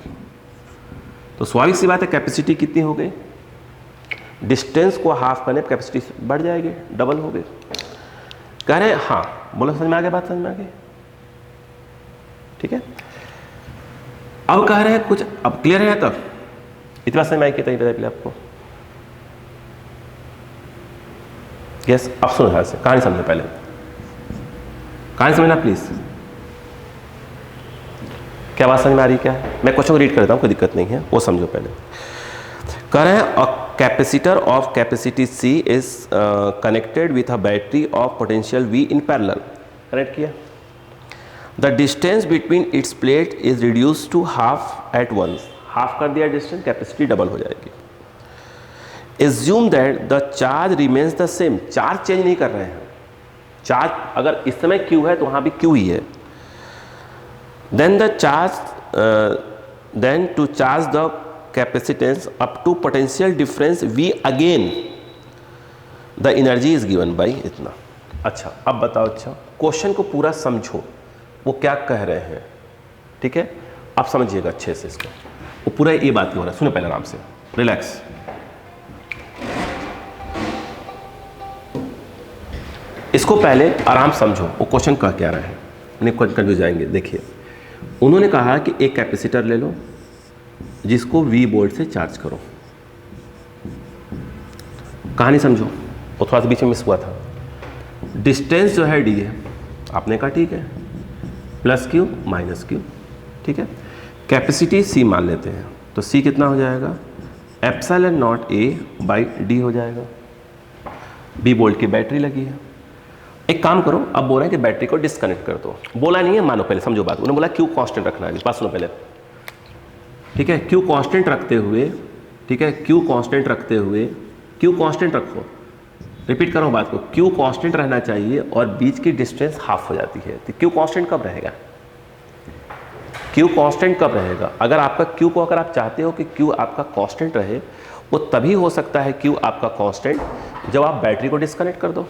तो स्वाभाविक सी बात है कैपेसिटी कितनी हो गई, डिस्टेंस को हाफ करने पर कैपेसिटी बढ़ जाएगी, डबल हो गई। कह रहे हैं हाँ, बोलो समझ में आ गया, बात समझ में आ गई। ठीक है, अब कह रहे हैं कुछ, अब क्लियर है तब, इतना समझ में आई कितना पहले आपको, यस। अब सुनो ध्यान से, कहानी समझो, पहले कहानी समझना प्लीज। क्या बात समझ में आ रही क्या है, मैं क्वेश्चन को रीड करता हूँ, कोई दिक्कत नहीं है, वो समझो पहले। कह रहे हैं a capacitor of capacity C is connected with a battery of potential V in parallel. Connect किया, the distance between its plate is reduce to half at once, half कर दिया डिस्टेंस, कैपेसिटी डबल हो जाएगी। Assume that the charge remains the same, charge change नहीं कर रहे हैं, charge अगर इस समय Q है तो वहाँ भी Q ही है। then to charge the capacitance up to potential difference V again the energy is given by इतना। अच्छा अब बताओ, अच्छा क्वेश्चन को पूरा समझो वो क्या कह रहे हैं, ठीक है, आप समझिएगा अच्छे से इसको, वो पूरा ये बात हो रहा है। सुनो पहले आराम से, रिलैक्स। इसको पहले आराम समझो वो क्वेश्चन कह क्या रहा है, नहीं कंफ्यूज जाएंगे। देखिए उन्होंने कहा कि एक कैपेसिटर ले लो जिसको V वोल्ट से चार्ज करो। कहानी समझो, वो थोड़ा सा बीच में मिस हुआ था। डिस्टेंस जो है D है, आपने कहा ठीक है, प्लस Q माइनस Q, ठीक है। कैपेसिटी C मान लेते हैं, तो C कितना हो जाएगा, epsilon naught A by D हो जाएगा। V वोल्ट की बैटरी लगी है। एक काम करो, अब बोल रहे हैं कि बैटरी को डिस्कनेक्ट कर दो। बोला नहीं है, मानो पहले समझो बात। उन्होंने बोला Q कांस्टेंट रखना है, बात सुनो पहले, ठीक है। Q कांस्टेंट रखते हुए, ठीक है, Q कांस्टेंट रखते हुए, Q कांस्टेंट रखो, रिपीट करो बात को, Q कांस्टेंट रहना चाहिए और बीच की डिस्टेंस हाफ हो जाती है। तो Q कांस्टेंट कब रहेगा, Q कांस्टेंट कब रहेगा? अगर आपका Q को अगर आप चाहते हो कि Q आपका कांस्टेंट रहे, वो तभी हो सकता है Q आपका कांस्टेंट जब आप बैटरी को डिस्कनेक्ट कर दो।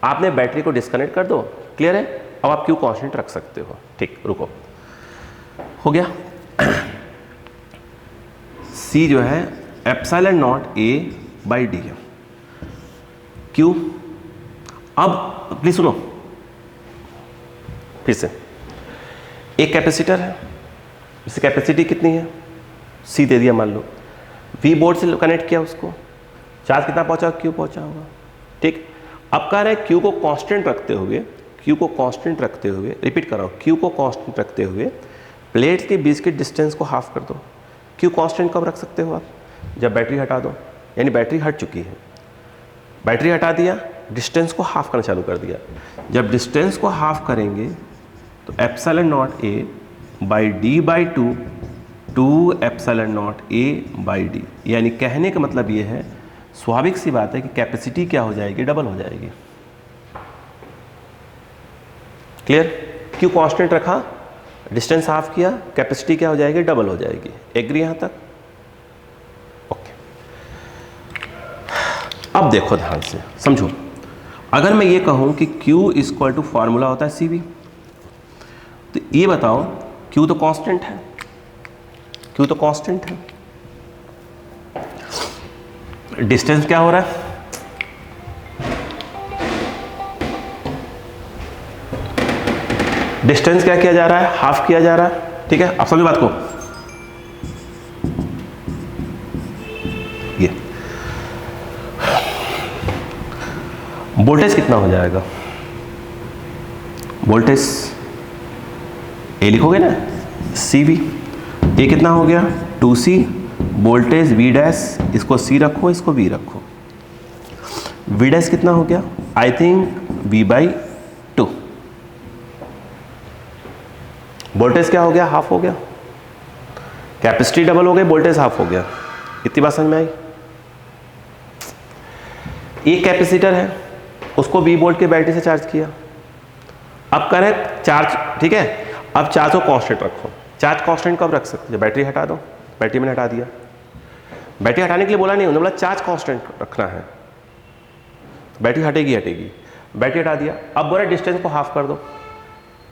आपने बैटरी को डिस्कनेक्ट कर दो, क्लियर है, अब आप Q कांस्टेंट रख सकते हो। ठीक, रुको, हो गया। C जो है epsilon naught A by D है। Q, अब प्लीज सुनो फिर से, एक कैपेसिटर है, इसकी कैपेसिटी कितनी है, C दे दिया मान लो, V बोर्ड से कनेक्ट किया, उसको चार्ज कितना पहुंचा, Q पहुंचा होगा, ठीक। अब कह रहे हैं Q को कांस्टेंट रखते हुए, Q को कांस्टेंट रखते हुए, रिपीट कर रहा हूं, Q को कांस्टेंट रखते हुए प्लेट्स के बीच के डिस्टेंस को हाफ कर दो। Q कांस्टेंट कब रख सकते हो आप, जब बैटरी हटा दो, यानी बैटरी हट चुकी है, बैटरी हटा दिया, डिस्टेंस को हाफ करना चालू कर दिया। जब डिस्टेंस को हाफ करेंगे तो epsilon naught A by D by 2 epsilon naught A by D, यानी कहने का मतलब ये है, स्वाभाविक सी बात है कि कैपेसिटी क्या हो जाएगी, डबल हो जाएगी। क्लियर? Q कांस्टेंट रखा, डिस्टेंस हाफ किया, कैपेसिटी क्या हो जाएगी, डबल हो जाएगी। एग्री यहां तक? ओके। अब देखो ध्यान से समझो, अगर मैं ये कहूं कि Q इक्वल टू फॉर्मूला होता है CV, तो ये बताओ Q तो कांस्टेंट है, Q तो कांस्टेंट है, डिस्टेंस क्या हो रहा है, डिस्टेंस क्या किया जा रहा है, हाफ किया जा रहा है, ठीक है। आप समझो बात को, ये वोल्टेज कितना हो जाएगा, वोल्टेज A लिखोगे ना, CV, A कितना हो गया 2C, वोल्टेज V डैश, इसको C रखो, इसको V रखो, V डैश कितना हो गया, I think V by 2, voltage क्या हो गया, हाफ हो गया, कैपेसिटी डबल हो गई, वोल्टेज हाफ हो गया। इतनी बात समझ में आई? एक कैपेसिटर है, उसको V वोल्ट के बैटरी से चार्ज किया, अब करें चार्ज, ठीक है। अब चार्ज को कांस्टेंट रखो, चार्ज कांस्टेंट कब रख सकते हैं, बैटरी हटा दो, बैटरी मैंने हटा दिया, बैटरी हटाने के लिए बोला नहीं, उन्होंने बोला चार्ज कांस्टेंट रखना है, बैटरी हटेगी, बैटरी हटा दिया। अब बोला डिस्टेंस को हाफ कर दो,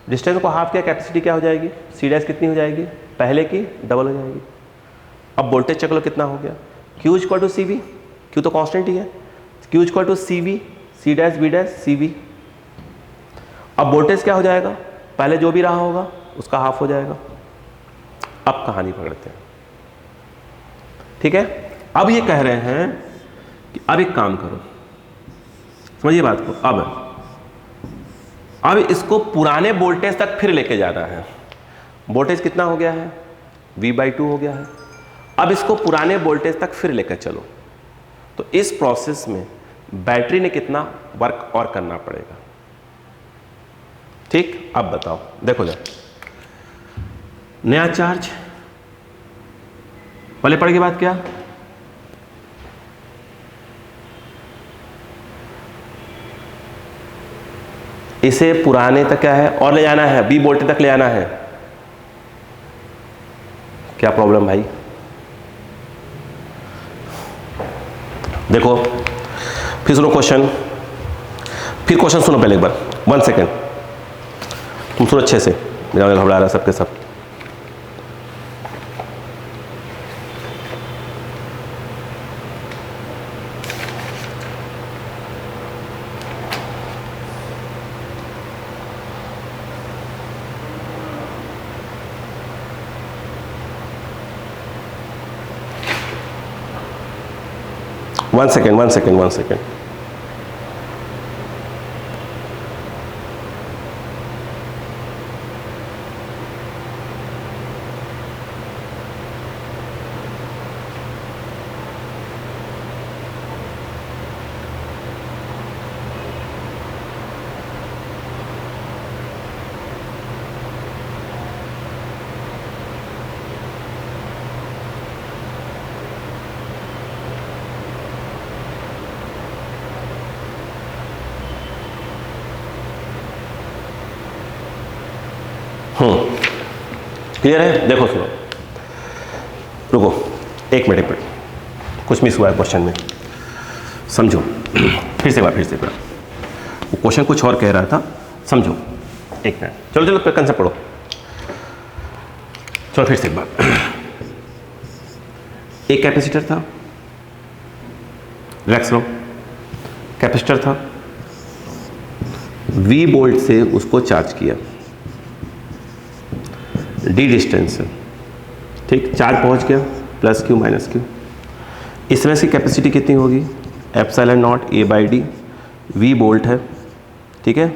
डिस्टेंस को हाफ किया, कैपेसिटी क्या हो जाएगी, C डैश कितनी हो जाएगी, पहले की डबल हो जाएगी। अब वोल्टेज चेक लो कितना हो गया, Q equal to CV, Q तो कांस्टेंट ही है, Q equal to CV, C dash V dash CV। अब वोल्टेज क्या हो जाएगा, पहले जो भी रहा होगा उसका हाफ हो जाएगा। अब कहानी पकड़ते हैं, ठीक है। अब ये कह रहे हैं कि अब एक काम करो, समझिए बात को, अब इसको पुराने वोल्टेज तक फिर लेके जाना है। वोल्टेज कितना हो गया है, V बाई 2 हो गया है। अब इसको पुराने वोल्टेज तक फिर लेकर चलो, तो इस प्रोसेस में बैटरी ने कितना वर्क और करना पड़ेगा, ठीक। अब बताओ, देखो जरा, नया चार्ज, पहले पढ़ के बाद क्या, इसे पुराने तक क्या है और ले जाना है, B वोल्टेज तक ले जाना है। क्या प्रॉब्लम भाई, देखो फिर सुनो क्वेश्चन, फिर क्वेश्चन सुनो पहले एक बार, 1 सेकेंड, तुम सुनो अच्छे से, मेरा घबरा रहा है सबके सब। One second. क्लियर है? देखो सुनो, रुको एक मिनट, कुछ मिस हुआ है क्वेश्चन में, समझो फिर से एक बार, वो क्वेश्चन कुछ और कह रहा था, समझो एक मिनट, चलो कंसेप्ट पढ़ो, चलो फिर से एक बार। एक कैपेसिटर था, रिलैक्स लो, कैपेसिटर था, V वोल्ट से उसको चार्ज किया, D डिस्टेंस है, ठीक, चार्ज पहुंच गया, प्लस Q माइनस Q, इसमें इसकी कैपेसिटी कितनी होगी, epsilon not A/D, V volt है, ठीक है,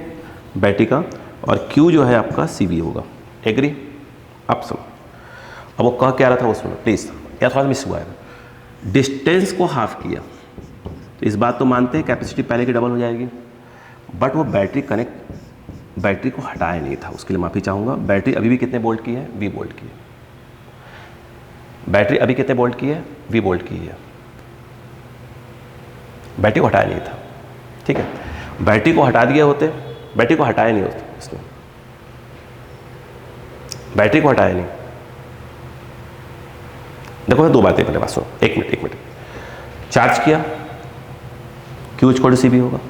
बैटरी का, और Q जो है आपका CV होगा, एग्री? अब सुनो, अब वो कह क्या रहा था वो सुनो प्लीज़, या थोड़ा मिस हुआ है, डिस्टेंस को हाफ किया, तो इस बात तो मानते हैं कैपेसिटी पहले की डबल हो जाएगी, बट वो बैटरी को हटाया नहीं था, उसके लिए माफ़ी चाहूँगा। बैटरी अभी भी कितने वोल्ट की है, V वोल्ट की है, बैटरी अभी कितने वोल्ट की है, V वोल्ट की है, बैटरी को हटाया नहीं था, ठीक है, बैटरी को हटा दिए होते, बैटरी को हटाया नहीं होता इसने, बैटरी को हटाया नहीं। देखो दो बातें पहले बात सुनो, एक मिनट, चार्ज किया, Q = CV होगा।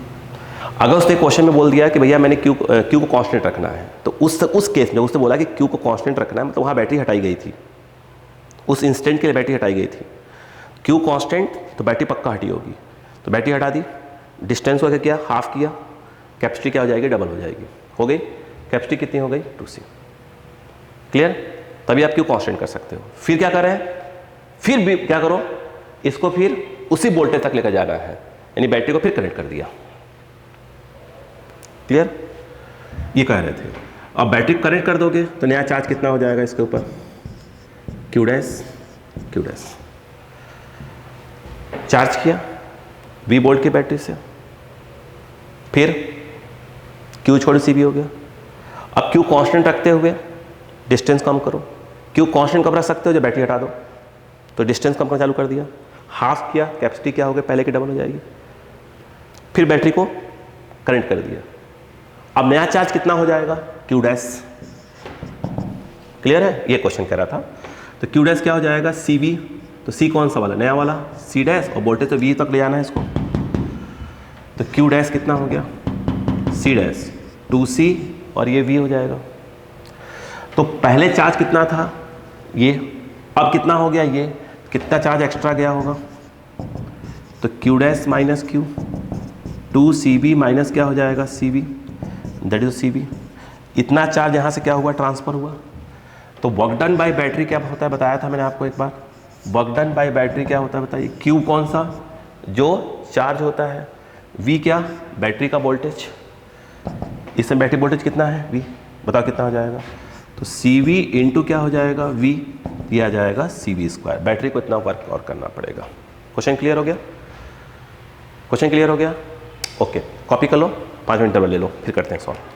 अगर उसने क्वेश्चन में बोल दिया कि भैया मैंने Q को कांस्टेंट रखना है, तो उस केस में उसने बोला कि Q को कांस्टेंट रखना है, मतलब वहाँ बैटरी हटाई गई थी, उस इंस्टेंट के लिए बैटरी हटाई गई थी, Q कांस्टेंट तो बैटरी पक्का हटी होगी, तो बैटरी हटा दी, डिस्टेंस को किया, हाफ किया, कैपेसिटी क्या हो जाएगी, डबल हो जाएगी, हो गई, कैपेसिटी कितनी हो गई, 2C, क्लियर? तभी आप Q कांस्टेंट कर सकते हो। फिर क्या करें, फिर भी क्या करो, इसको फिर उसी वोल्टेज तक लेकर जाना है, यानी बैटरी को फिर कनेक्ट कर दिया, क्लियर? ये कह रहे थे। अब बैटरी कनेक्ट कर दोगे तो नया चार्ज कितना हो जाएगा इसके ऊपर, Q डैश, चार्ज किया V वोल्ट की बैटरी से, फिर Q = CV हो गया। अब Q कांस्टेंट रखते हुए डिस्टेंस कम करो, Q कांस्टेंट कब रख सकते हो, जब बैटरी हटा दो, तो डिस्टेंस कम करना चालू कर दिया, हाफ किया, कैपेसिटी क्या हो गई, पहले की डबल हो जाएगी, फिर बैटरी को करंट कर दिया, अब नया चार्ज कितना हो जाएगा, Q डैश, क्लियर है? ये क्वेश्चन कह रहा था, तो Q डैश क्या हो जाएगा, CV, तो C कौन सा वाला, नया वाला C डैश, और वोल्टेज तो V तक ले जाना है इसको, तो Q डैश कितना हो गया, C डैश 2C, और ये V हो जाएगा। तो पहले चार्ज कितना था ये, अब कितना हो गया ये, कितना चार्ज एक्स्ट्रा गया होगा, तो Q dash minus Q, 2CV minus क्या हो जाएगा, CV, दैट इज CV, इतना चार्ज यहाँ से क्या हुआ, ट्रांसफर हुआ। तो वर्क डन बाय बैटरी क्या होता है, बताया था मैंने आपको एक बार, वर्क डन बाय बैटरी क्या होता है बताइए, Q कौन सा, जो चार्ज होता है, V क्या, बैटरी का वोल्टेज, इसमें बैटरी वोल्टेज कितना है, V, बताओ कितना हो जाएगा, तो CV इंटू क्या हो जाएगा, V, दिया जाएगा CV², बैटरी को इतना वर्क और करना पड़ेगा। क्वेश्चन क्लियर हो गया, क्वेश्चन क्लियर हो गया, ओके, कॉपी कर लो, 5 मिनट ले लो, फिर करते हैं सॉल्व।